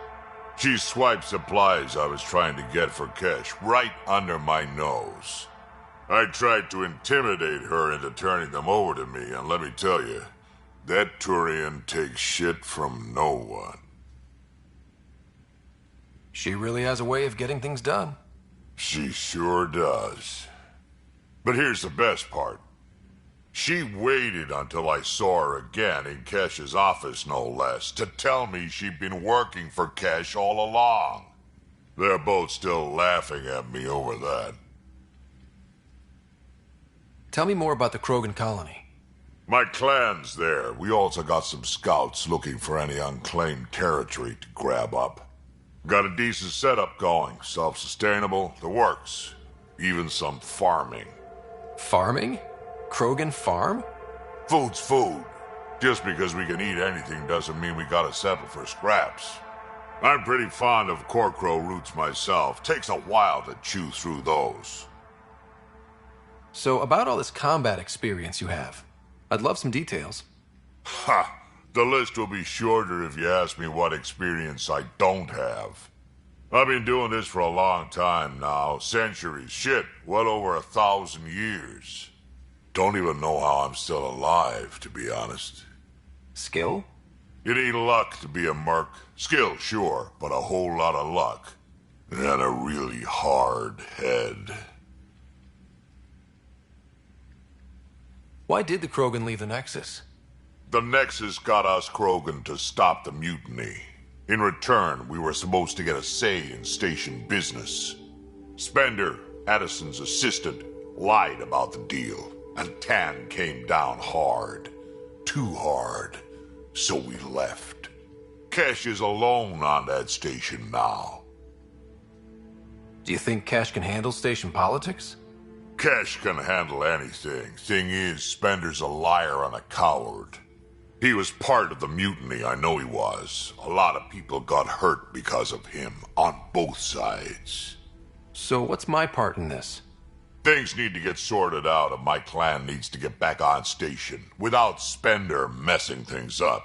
She swiped supplies I was trying to get for Kesh right under my nose. I tried to intimidate her into turning them over to me, and let me tell you, that Turian takes shit from no one. She really has a way of getting things done. She sure does. But here's the best part. She waited until I saw her again in Kesh's office, no less, to tell me she'd been working for Kesh all along. They're both still laughing at me over that. Tell me more about the Krogan colony. My clan's there. We also got some scouts looking for any unclaimed territory to grab up. Got a decent setup going. Self-sustainable, the works. Even some farming. Farming? Krogan farm? Food's food. Just because we can eat anything doesn't mean we gotta settle for scraps. I'm pretty fond of Corcrow roots myself. Takes a while to chew through those. So, about all this combat experience you have, I'd love some details. Ha! The list will be shorter if you ask me what experience I don't have. I've been doing this for a long time now. Centuries. Shit, well over 1,000 years. Don't even know how I'm still alive, to be honest. Skill? You need luck to be a merc. Skill, sure, but a whole lot of luck. And a really hard head. Why did the Krogan leave the Nexus? The Nexus got us Krogan to stop the mutiny. In return, we were supposed to get a say in station business. Spender, Addison's assistant, lied about the deal, and Tan came down hard. Too hard. So we left. Kesh is alone on that station now. Do you think Cash can handle station politics? Kesh can handle anything. Thing is, Spender's a liar and a coward. He was part of the mutiny, I know he was. A lot of people got hurt because of him, on both sides. So what's my part in this? Things need to get sorted out, and my clan needs to get back on station, without Spender messing things up.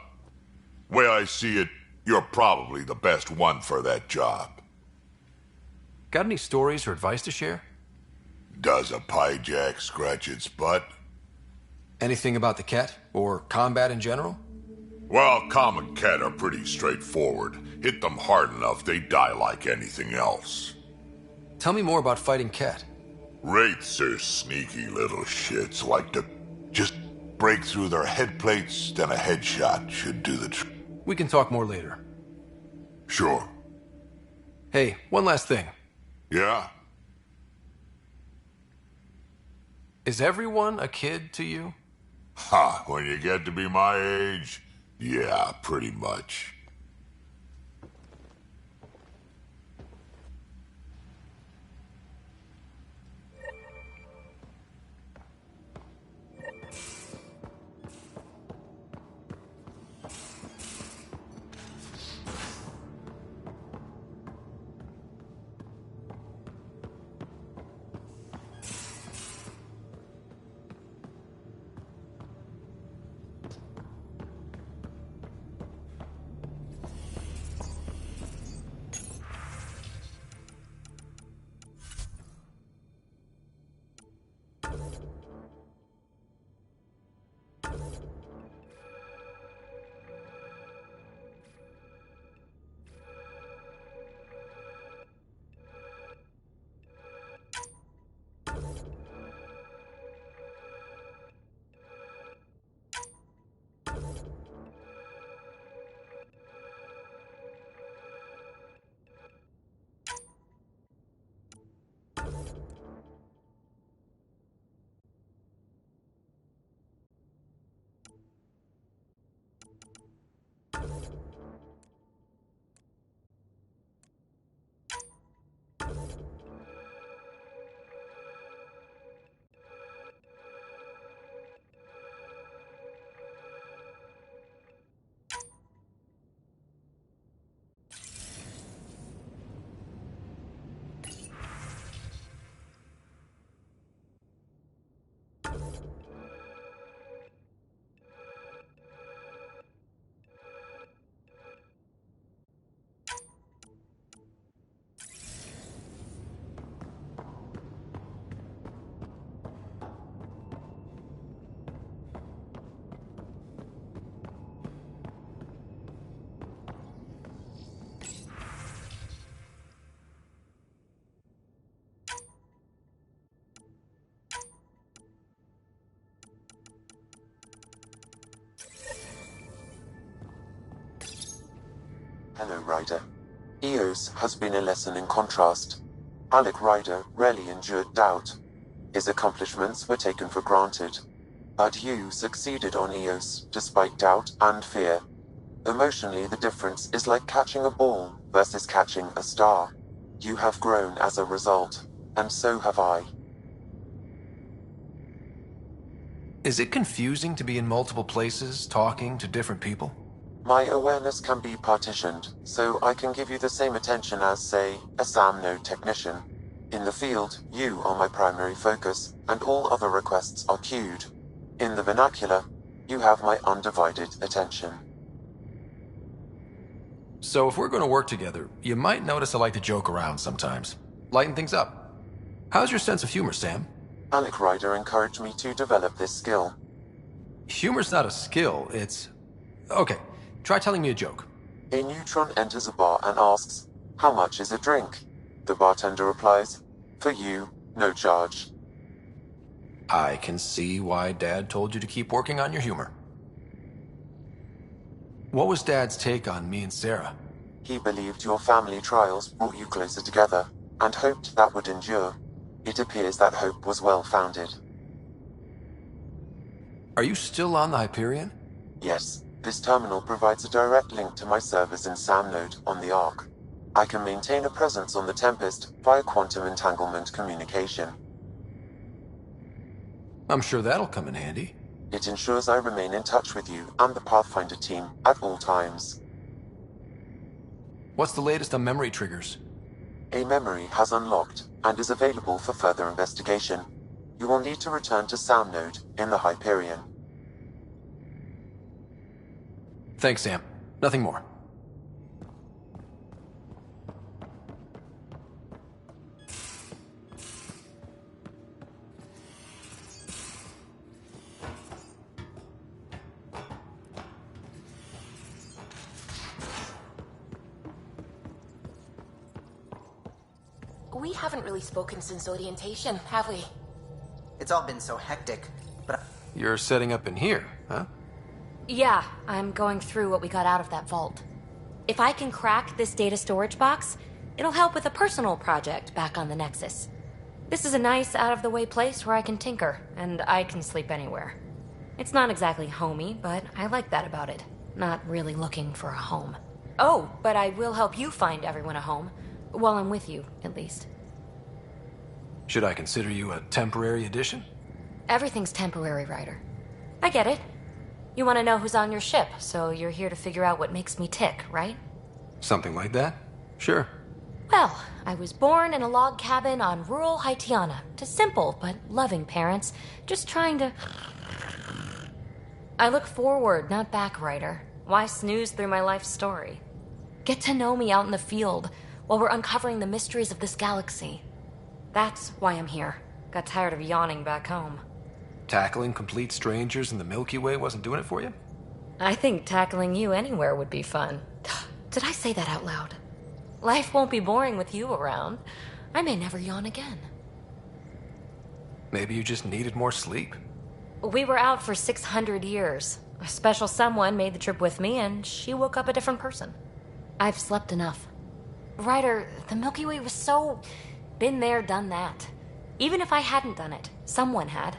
Way I see it, you're probably the best one for that job. Got any stories or advice to share? Does a piejack scratch its butt? Anything about the Ket, or combat in general? Well, common Ket are pretty straightforward. Hit them hard enough, they die like anything else. Tell me more about fighting Ket. Wraiths are sneaky little shits, like to just break through their head plates, then a headshot should do the trick. We can talk more later. Sure. Hey, one last thing. Yeah? Is everyone a kid to you? Ha, when you get to be my age, yeah, pretty much. Hello, Ryder. Eos has been a lesson in contrast. Alec Ryder rarely endured doubt. His accomplishments were taken for granted. But you succeeded on Eos, despite doubt and fear. Emotionally, the difference is like catching a ball versus catching a star. You have grown as a result, and so have I. Is it confusing to be in multiple places, talking to different people? My awareness can be partitioned, so I can give you the same attention as, say, a SAM node technician. In the field, you are my primary focus, and all other requests are queued. In the vernacular, you have my undivided attention. So if we're going to work together, you might notice I like to joke around sometimes. Lighten things up. How's your sense of humor, Sam? Alec Ryder encouraged me to develop this skill. Humor's not a skill, it's... Okay, try telling me a joke. A neutron enters a bar and asks, "How much is a drink?" The bartender replies, "For you, no charge." I can see why Dad told you to keep working on your humor. What was Dad's take on me and Sarah? He believed your family trials brought you closer together, and hoped that would endure. It appears that hope was well-founded. Are you still on the Hyperion? Yes, this terminal provides a direct link to my servers in SAM node on the Ark. I can maintain a presence on the Tempest via quantum entanglement communication. I'm sure that'll come in handy. It ensures I remain in touch with you and the Pathfinder team at all times. What's the latest on memory triggers? A memory has unlocked and is available for further investigation. You will need to return to SAM node in the Hyperion. Thanks, Sam. Nothing more. We haven't really spoken since orientation, have we? It's all been so hectic, but... You're setting up in here, huh? Yeah, I'm going through what we got out of that vault. If I can crack this data storage box, it'll help with a personal project back on the Nexus. This is a nice, out-of-the-way place where I can tinker, and I can sleep anywhere. It's not exactly homey, but I like that about it. Not really looking for a home. Oh, but I will help you find everyone a home. While I'm with you, at least. Should I consider you a temporary addition? Everything's temporary, Ryder. I get it. You want to know who's on your ship, so you're here to figure out what makes me tick, right? Something like that? Sure. Well, I was born in a log cabin on rural Haitiana to simple but loving parents, just trying to... I look forward, not back, Ryder. Why snooze through my life story? Get to know me out in the field while we're uncovering the mysteries of this galaxy. That's why I'm here. Got tired of yawning back home. Tackling complete strangers in the Milky Way wasn't doing it for you? I think tackling you anywhere would be fun. Did I say that out loud? Life won't be boring with you around. I may never yawn again. Maybe you just needed more sleep. We were out for 600 years. A special someone made the trip with me, and she woke up a different person. I've slept enough. Ryder, the Milky Way was so... been there, done that. Even if I hadn't done it, someone had.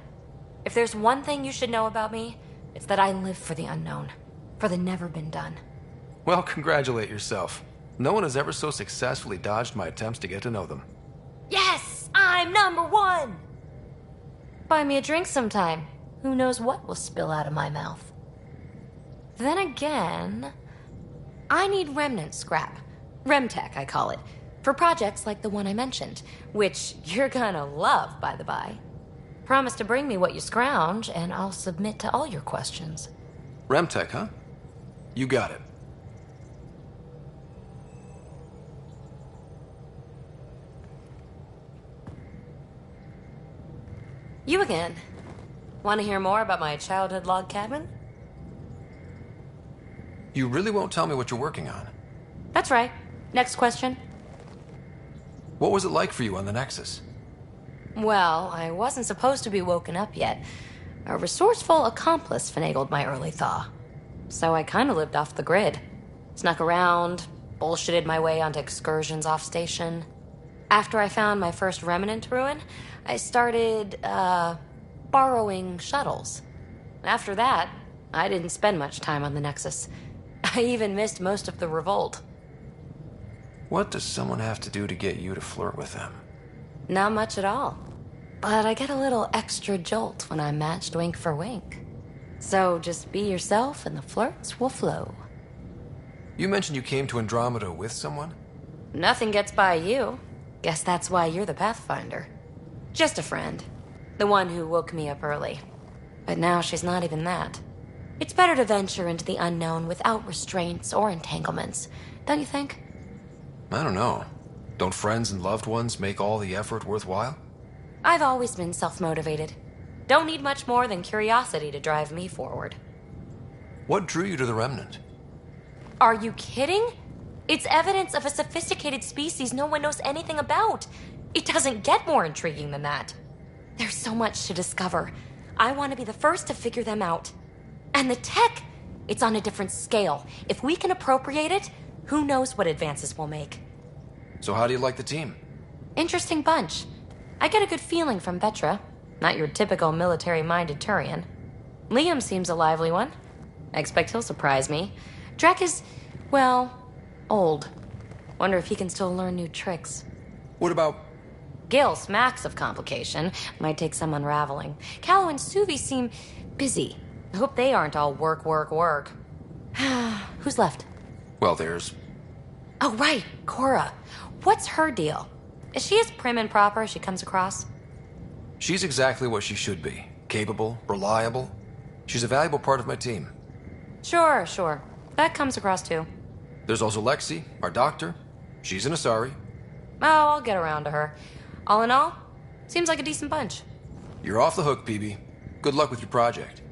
If there's one thing you should know about me, it's that I live for the unknown. For the never been done. Well, congratulate yourself. No one has ever so successfully dodged my attempts to get to know them. Yes! I'm #1! Buy me a drink sometime. Who knows what will spill out of my mouth. Then again... I need remnant scrap. Remtech, I call it. For projects like the one I mentioned. Which you're gonna love, by the by. Promise to bring me what you scrounge, and I'll submit to all your questions. Remtech, huh? You got it. You again. Want to hear more about my childhood log cabin? You really won't tell me what you're working on? That's right. Next question. What was it like for you on the Nexus? Well, I wasn't supposed to be woken up yet. A resourceful accomplice finagled my early thaw. So I kind of lived off the grid. Snuck around, bullshitted my way onto excursions off station. After I found my first remnant ruin, I started, borrowing shuttles. After that, I didn't spend much time on the Nexus. I even missed most of the revolt. What does someone have to do to get you to flirt with them? Not much at all. But I get a little extra jolt when I'm matched wink for wink. So just be yourself and the flirts will flow. You mentioned you came to Andromeda with someone? Nothing gets by you. Guess that's why you're the Pathfinder. Just a friend. The one who woke me up early. But now she's not even that. It's better to venture into the unknown without restraints or entanglements don't you think? I don't know. Don't friends and loved ones make all the effort worthwhile? I've always been self-motivated. Don't need much more than curiosity to drive me forward. What drew you to the Remnant? Are you kidding? It's evidence of a sophisticated species no one knows anything about. It doesn't get more intriguing than that. There's so much to discover. I want to be the first to figure them out. And the tech, it's on a different scale. If we can appropriate it, who knows what advances we'll make. So how do you like the team? Interesting bunch. I get a good feeling from Vetra. Not your typical military-minded Turian. Liam seems a lively one. I expect he'll surprise me. Drek is, well, old. Wonder if he can still learn new tricks. What about... Gil smacks of complication. Might take some unraveling. Callow and Suvi seem busy. I hope they aren't all work, work, work. Who's left? Well, there's... Oh, right, Cora. What's her deal? Is she as prim and proper as she comes across? She's exactly what she should be. Capable, reliable. She's a valuable part of my team. Sure. That comes across too. There's also Lexi, our doctor. She's an Asari. Oh, I'll get around to her. All in all, seems like a decent bunch. You're off the hook, PB. Good luck with your project.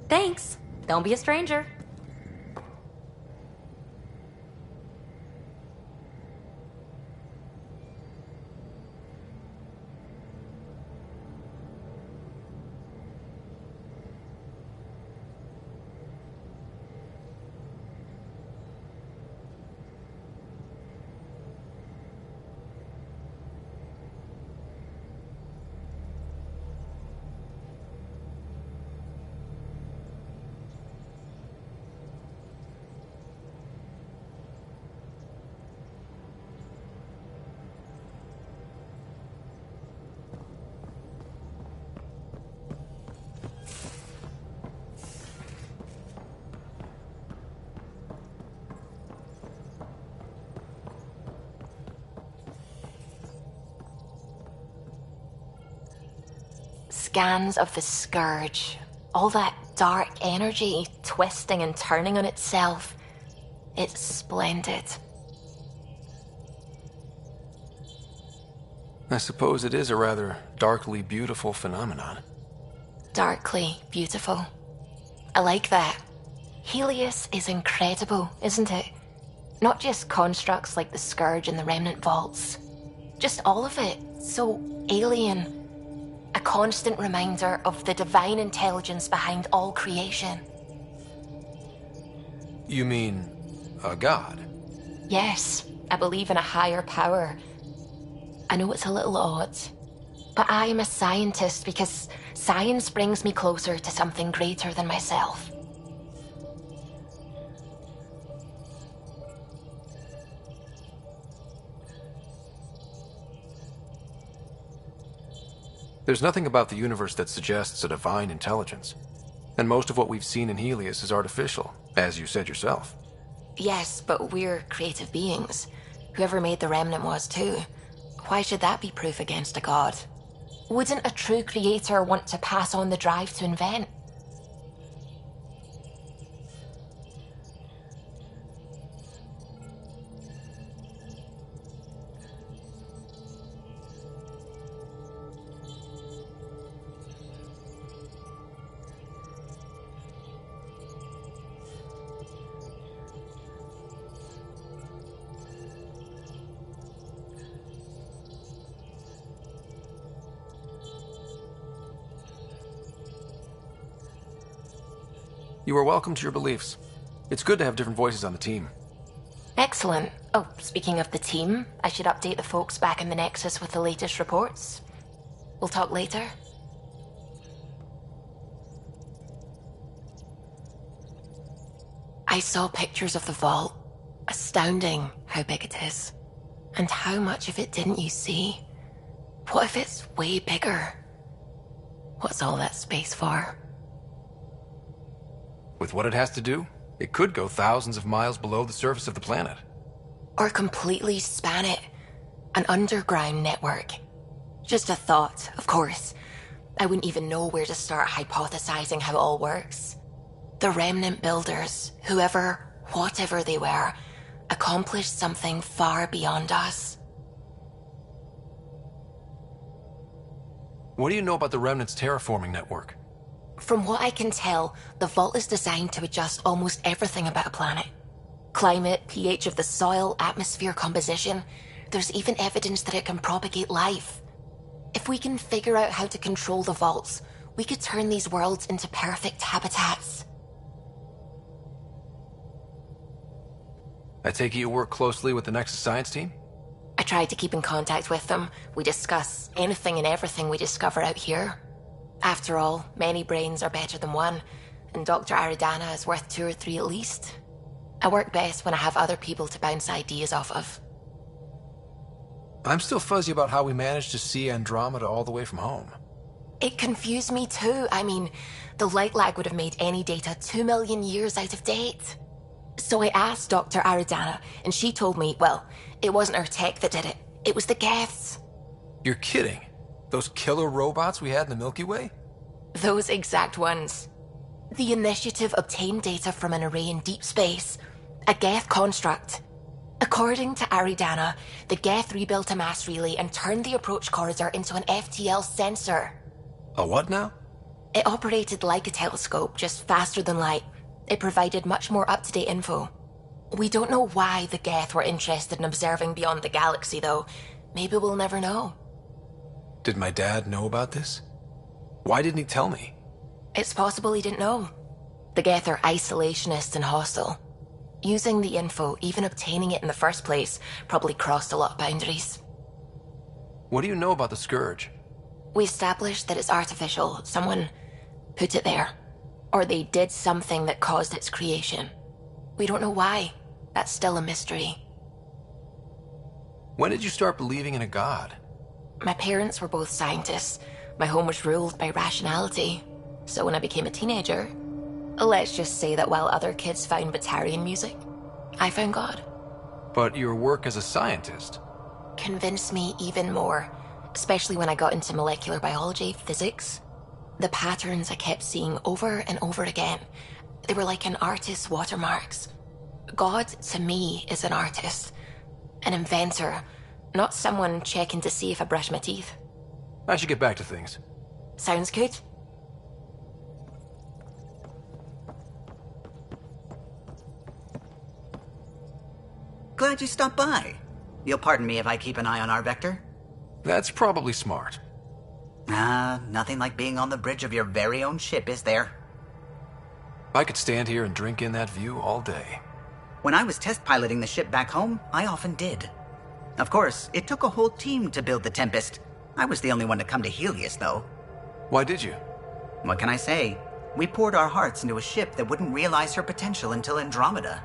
Thanks. Don't be a stranger. Scans of the Scourge. All that dark energy twisting and turning on itself. It's splendid. I suppose it is a rather darkly beautiful phenomenon. Darkly beautiful. I like that. Helios is incredible, isn't it? Not just constructs like the Scourge and the Remnant Vaults. Just all of it. So alien. A constant reminder of the divine intelligence behind all creation. You mean a god? Yes, I believe in a higher power. I know it's a little odd, but I am a scientist because science brings me closer to something greater than myself. There's nothing about the universe that suggests a divine intelligence. And most of what we've seen in Helios is artificial, as you said yourself. Yes, but we're creative beings. Whoever made the Remnant was too. Why should that be proof against a god? Wouldn't a true creator want to pass on the drive to invent? You are welcome to your beliefs. It's good to have different voices on the team. Excellent. Oh, speaking of the team, I should update the folks back in the Nexus with the latest reports. We'll talk later. I saw pictures of the vault. Astounding how big it is. And how much of it didn't you see? What if it's way bigger? What's all that space for? With what it has to do, it could go thousands of miles below the surface of the planet. Or completely span it. An underground network. Just a thought, of course. I wouldn't even know where to start hypothesizing how it all works. The Remnant builders, whoever, whatever they were, a accomplished something far beyond us. What do you know about the Remnant's terraforming network? From what I can tell, the vault is designed to adjust almost everything about a planet. Climate, pH of the soil, atmosphere composition. There's even evidence that it can propagate life. If we can figure out how to control the vaults, we could turn these worlds into perfect habitats. I take it you work closely with the Nexus science team? I tried to keep in contact with them. We discuss anything and everything we discover out here. After all, many brains are better than one, and Dr. Aridana is worth 2 or 3 at least. I work best when I have other people to bounce ideas off of. I'm still fuzzy about how we managed to see Andromeda all the way from home. It confused me too. I mean, the light lag would have made any data 2 million years out of date. So I asked Dr. Aridana, and she told me, well, it wasn't her tech that did it. It was the Geths. You're kidding? Those killer robots we had in the Milky Way? Those exact ones. The initiative obtained data from an array in deep space, a Geth construct. According to Aridana, the Geth rebuilt a mass relay and turned the approach corridor into an FTL sensor. A what now? It operated like a telescope, just faster than light. It provided much more up-to-date info. We don't know why the Geth were interested in observing beyond the galaxy, though. Maybe we'll never know. Did my dad know about this? Why didn't he tell me? It's possible he didn't know. The Geth are isolationist and hostile. Using the info, even obtaining it in the first place, probably crossed a lot of boundaries. What do you know about the Scourge? We established that it's artificial. Someone put it there. Or they did something that caused its creation. We don't know why. That's still a mystery. When did you start believing in a god? My parents were both scientists. My home was ruled by rationality. So when I became a teenager, let's just say that while other kids found Batarian music, I found God. But your work as a scientist Convinced me even more, especially when I got into molecular biology, physics. The patterns I kept seeing over and over again, they were like an artist's watermarks. God, to me, is an artist. An inventor, not someone checking to see if I brush my teeth. I should get back to things. Sounds good. Glad you stopped by. You'll pardon me if I keep an eye on our vector? That's probably smart. Nothing like being on the bridge of your very own ship, is there? I could stand here and drink in that view all day. When I was test piloting the ship back home, I often did. Of course, it took a whole team to build the Tempest. I was the only one to come to Helios, though. Why did you? What can I say? We poured our hearts into a ship that wouldn't realize her potential until Andromeda.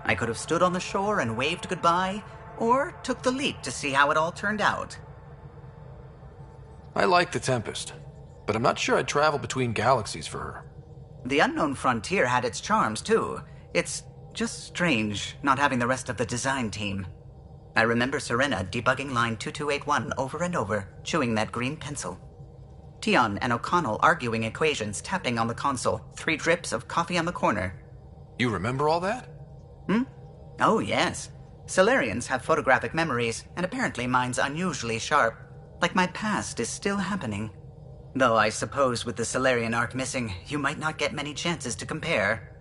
I could have stood on the shore and waved goodbye, or took the leap to see how it all turned out. I like the Tempest, but I'm not sure I'd travel between galaxies for her. The unknown frontier had its charms, too. It's just strange not having the rest of the design team. I remember Serena debugging line 2281 over and over, chewing that green pencil. Tion and O'Connell arguing equations, tapping on the console, 3 drips of coffee on the corner. You remember all that? Oh, yes. Solarians have photographic memories, and apparently mine's unusually sharp. Like my past is still happening. Though I suppose with the Solarian arc missing, you might not get many chances to compare.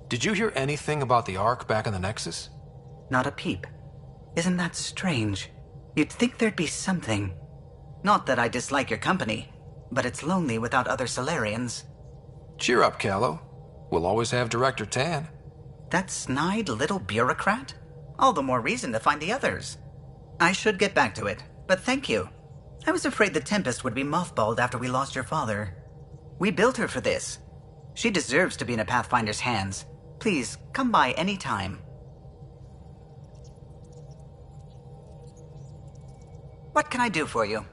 Did you hear anything about the Ark back in the Nexus? Not a peep. Isn't that strange? You'd think there'd be something. Not that I dislike your company, but it's lonely without other Solarians. Cheer up, Callow. We'll always have Director Tan. That snide little bureaucrat? All the more reason to find the others. I should get back to it, but thank you. I was afraid the Tempest would be mothballed after we lost your father. We built her for this. She deserves to be in a Pathfinder's hands. Please, come by any time. What can I do for you?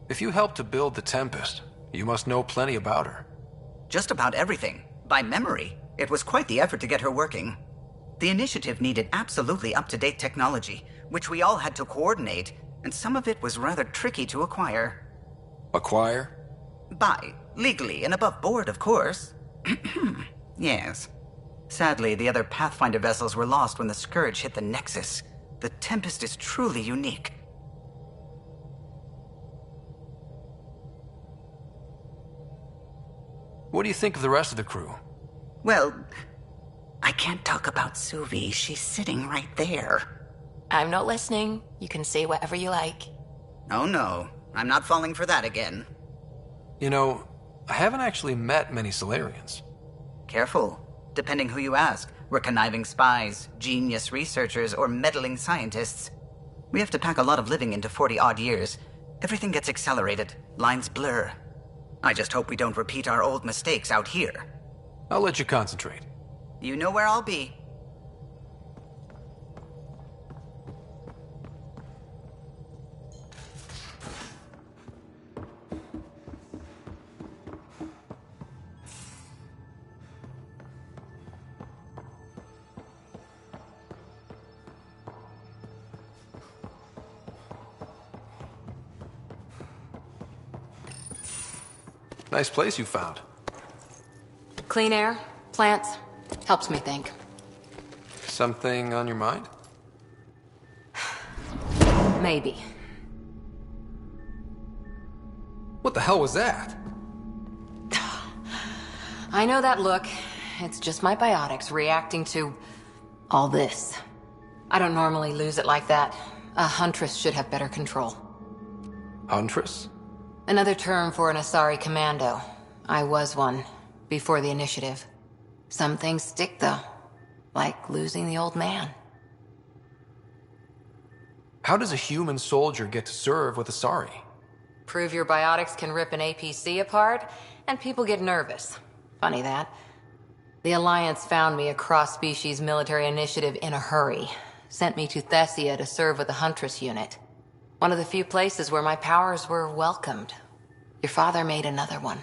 If you helped to build the Tempest, you must know plenty about her. Just about everything. By memory. It was quite the effort to get her working. The initiative needed absolutely up-to-date technology, which we all had to coordinate, and some of it was rather tricky to acquire. Acquire? Buy. Legally and above board, of course. Yes. Sadly, the other Pathfinder vessels were lost when the Scourge hit the Nexus. The Tempest is truly unique. What do you think of the rest of the crew? Well, I can't talk about Suvi. She's sitting right there. I'm not listening. You can say whatever you like. Oh no, I'm not falling for that again. You know, I haven't actually met many Solarians. Careful. Depending who you ask, we're conniving spies, genius researchers, or meddling scientists. We have to pack a lot of living into 40-odd years. Everything gets accelerated, lines blur. I just hope we don't repeat our old mistakes out here. I'll let you concentrate. You know where I'll be. Nice place you found. Clean air, plants, helps me think. Something on your mind? Maybe. What the hell was that? I know that look. It's just my biotics reacting to all this. I don't normally lose it like that. A huntress should have better control. Huntress? Another term for an Asari commando. I was one, before the initiative. Some things stick, though. Like losing the old man. How does a human soldier get to serve with Asari? Prove your biotics can rip an APC apart, and people get nervous. Funny that. The Alliance found me a cross-species military initiative in a hurry. Sent me to Thessia to serve with the Huntress unit. One of the few places where my powers were welcomed. Your father made another one.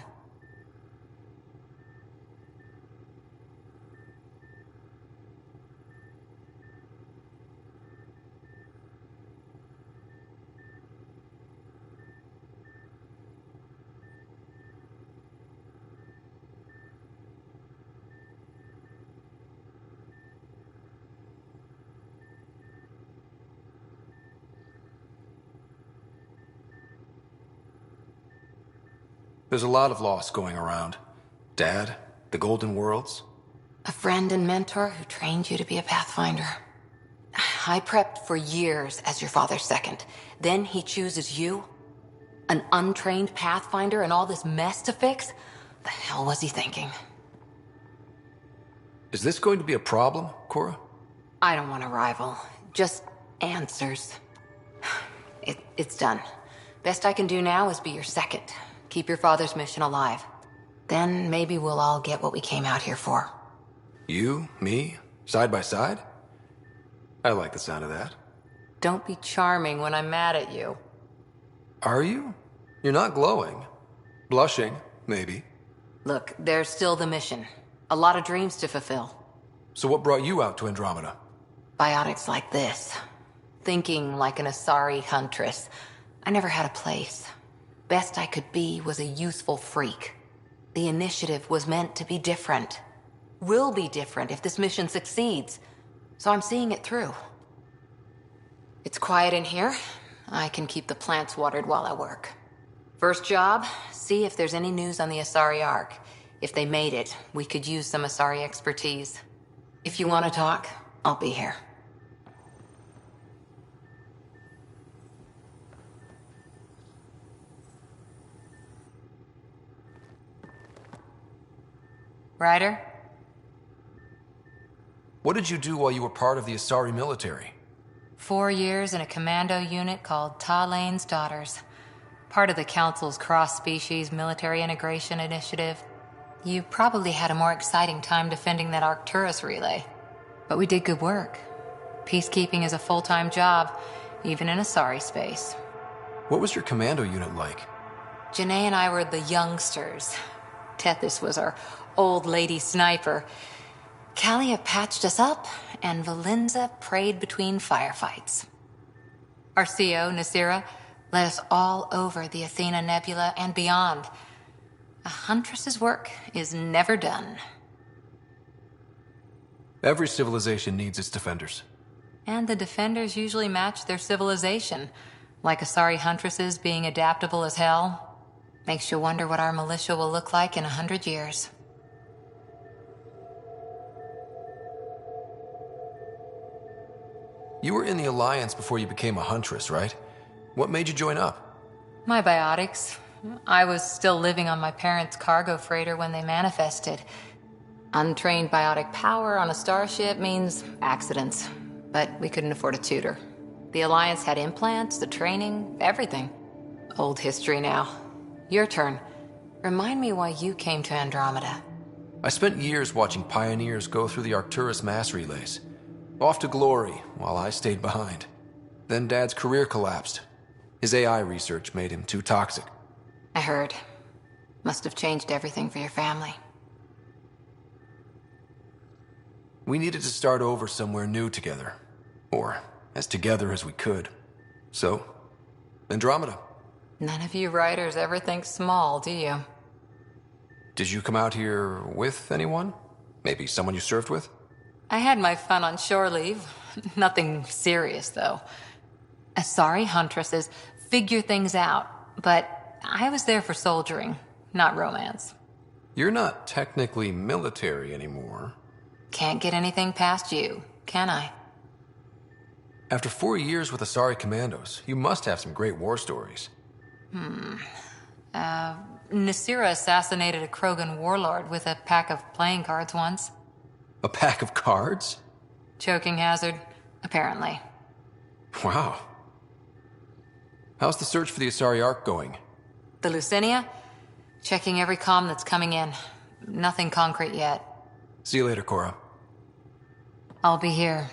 There's a lot of loss going around. Dad, the Golden Worlds. A friend and mentor who trained you to be a Pathfinder. I prepped for years as your father's second. Then he chooses you? An untrained Pathfinder and all this mess to fix? The hell was he thinking? Is this going to be a problem, Cora? I don't want a rival. Just answers. It's done. Best I can do now is be your second. Keep your father's mission alive. Then maybe we'll all get what we came out here for. You, me, side by side? I like the sound of that. Don't be charming when I'm mad at you. Are you? You're not glowing. Blushing, maybe. Look, there's still the mission. A lot of dreams to fulfill. So what brought you out to Andromeda? Biotics like this. Thinking like an Asari huntress. I never had a place. Best I could be was a useful freak. The initiative was meant to be different. Will be different if this mission succeeds. So I'm seeing it through. It's quiet in here. I can keep the plants watered while I work. First job, see if there's any news on the Asari Ark. If they made it, we could use some Asari expertise. If you want to talk, I'll be here. Ryder? What did you do while you were part of the Asari military? 4 years in a commando unit called Talane's Daughters. Part of the Council's cross-species military integration initiative. You probably had a more exciting time defending that Arcturus relay. But we did good work. Peacekeeping is a full-time job, even in Asari space. What was your commando unit like? Janae and I were the youngsters. Tethys was our old lady sniper. Kalia patched us up, and Valenza prayed between firefights. Our CO, Nasira, led us all over the Athena Nebula and beyond. A huntress's work is never done. Every civilization needs its defenders. And the defenders usually match their civilization. Like Asari Huntresses being adaptable as hell. Makes you wonder what our militia will look like in 100 years. You were in the Alliance before you became a Huntress, right? What made you join up? My biotics. I was still living on my parents' cargo freighter when they manifested. Untrained biotic power on a starship means accidents. But we couldn't afford a tutor. The Alliance had implants, the training, everything. Old history now. Your turn. Remind me why you came to Andromeda. I spent years watching pioneers go through the Arcturus mass relays. Off to glory, while I stayed behind. Then Dad's career collapsed. His AI research made him too toxic. I heard. Must have changed everything for your family. We needed to start over somewhere new together. Or as together as we could. So, Andromeda. None of you writers ever think small, do you? Did you come out here with anyone? Maybe someone you served with? I had my fun on shore leave. Nothing serious, though. Asari Huntresses figure things out, but I was there for soldiering, not romance. You're not technically military anymore. Can't get anything past you, can I? After 4 years with Asari Commandos, you must have some great war stories. Nasira assassinated a Krogan warlord with a pack of playing cards once. A pack of cards? Choking hazard, apparently. Wow. How's the search for the Asari Ark going? The Lucinia? Checking every comm that's coming in. Nothing concrete yet. See you later, Cora. I'll be here.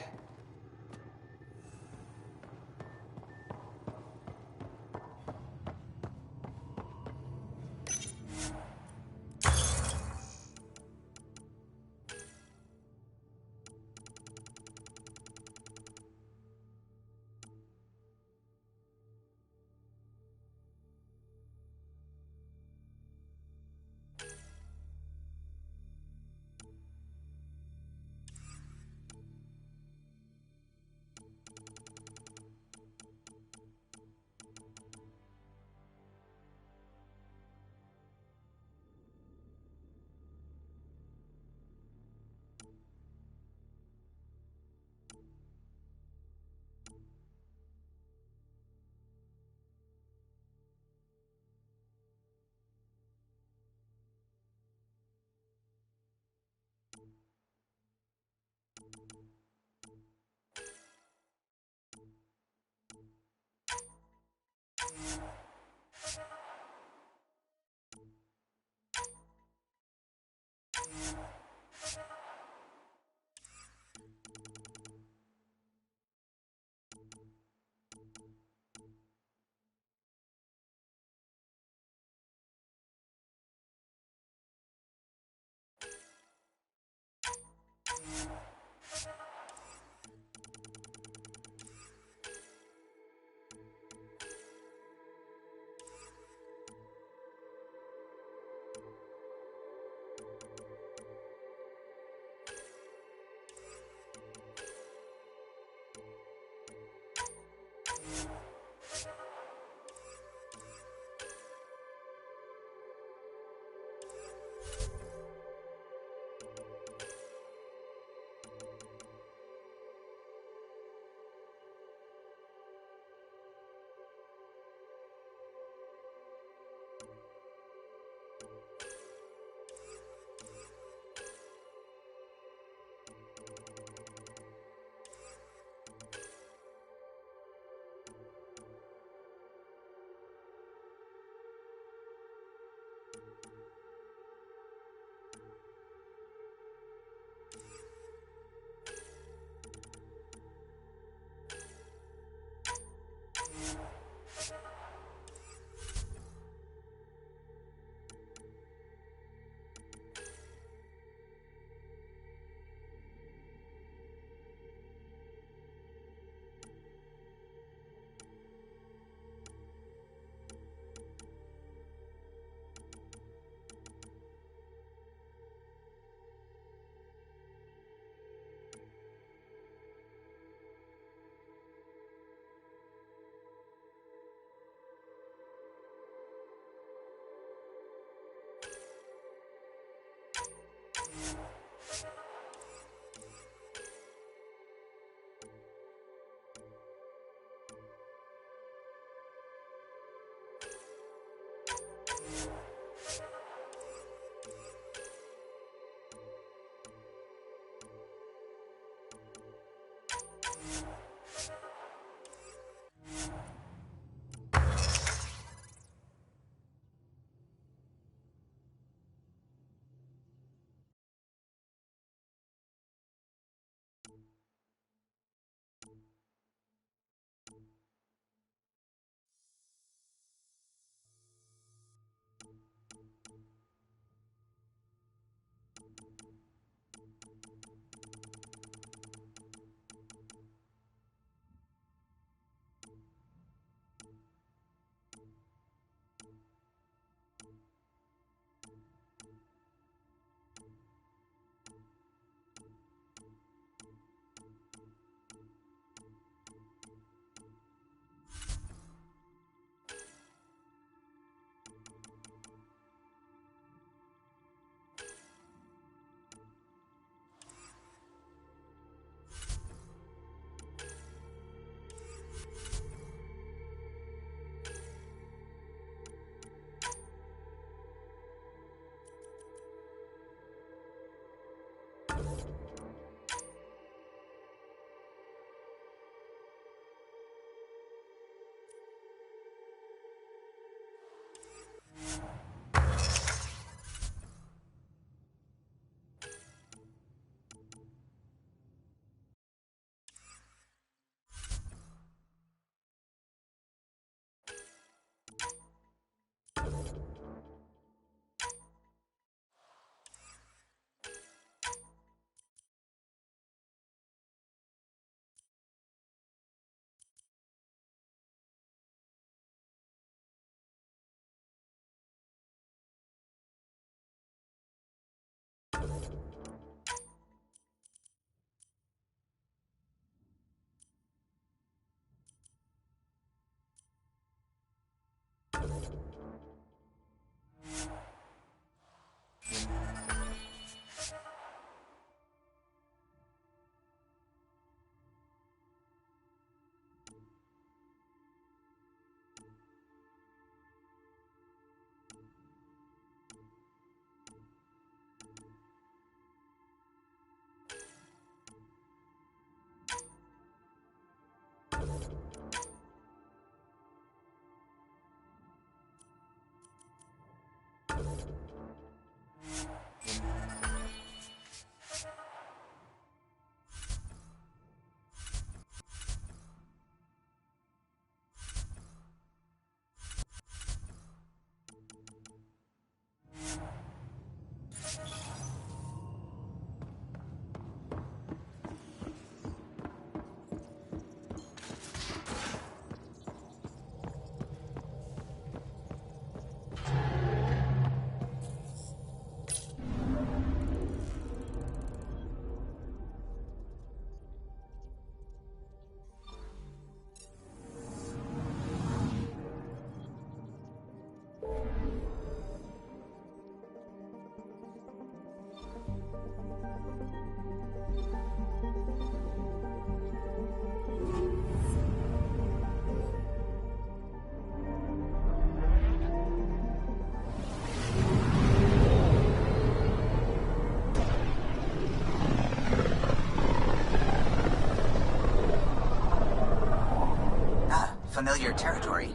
unfamiliar territory.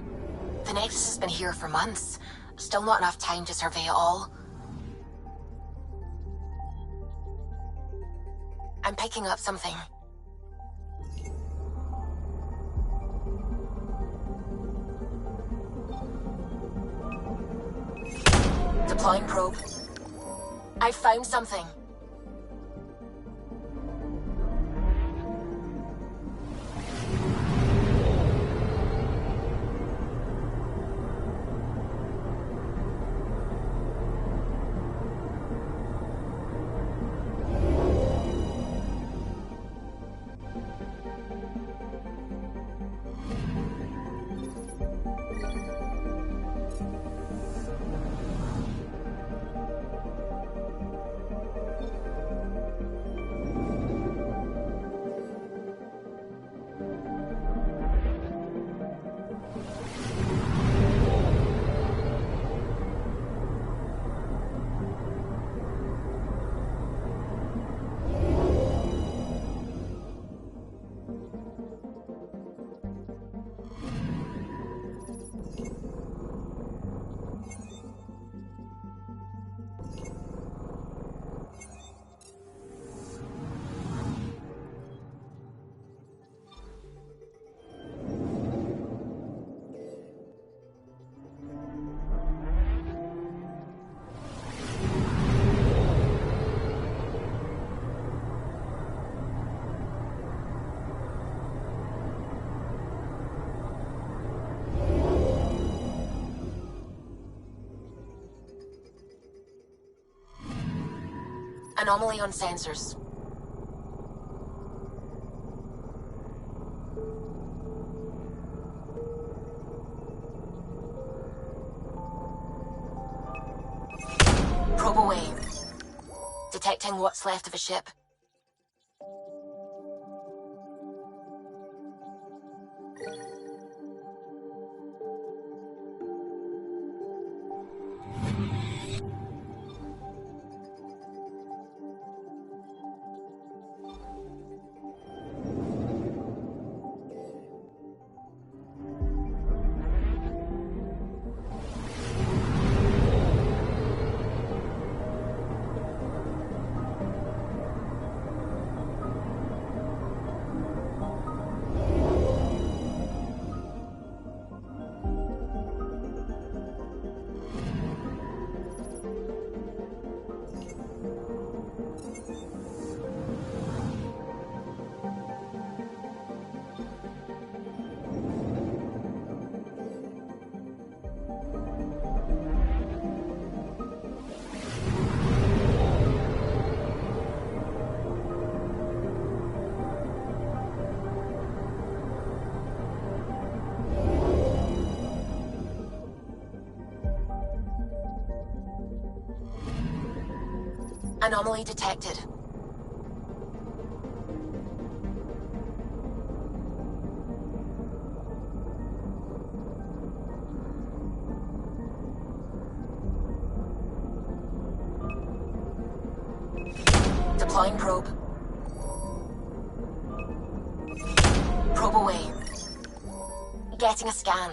The Nexus has been here for months. Still not enough time to survey it all. I'm picking up something. Deploying probe. I found something. Anomaly on sensors. Probe away. Detecting what's left of a ship. Anomaly detected. Deploying probe. Probe away. Getting a scan.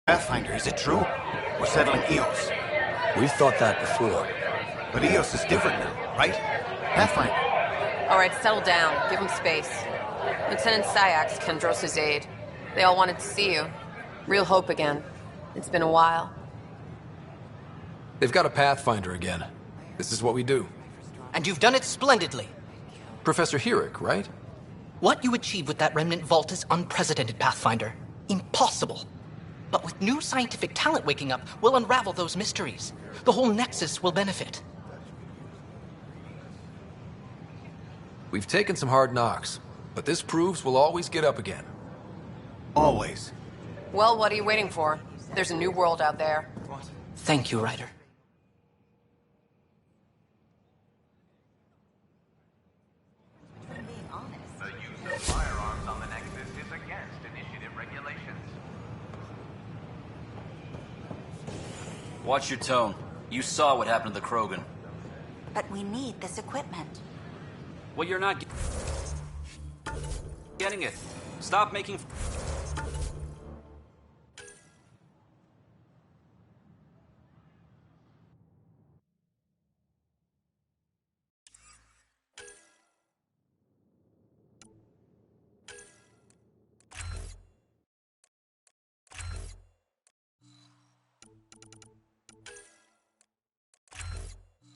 Pathfinder, is it true? We're settling Eos. We've thought that before. But Eos is different now, right? Pathfinder. All right, settle down. Give him space. Lieutenant Syax, Kendros' aide. They all wanted to see you. Real hope again. It's been a while. They've got a Pathfinder again. This is what we do. And you've done it splendidly. Professor Herrick, right? What you achieved with that remnant vault is unprecedented, Pathfinder. Impossible. But with new scientific talent waking up, we'll unravel those mysteries. The whole Nexus will benefit. We've taken some hard knocks, but this proves we'll always get up again. Always. Well, what are you waiting for? There's a new world out there. Thank you, Ryder. The use of firearms on the Nexus is against initiative regulations. Watch your tone. You saw what happened to the Krogan. But we need this equipment. Well, you're not getting it. Stop making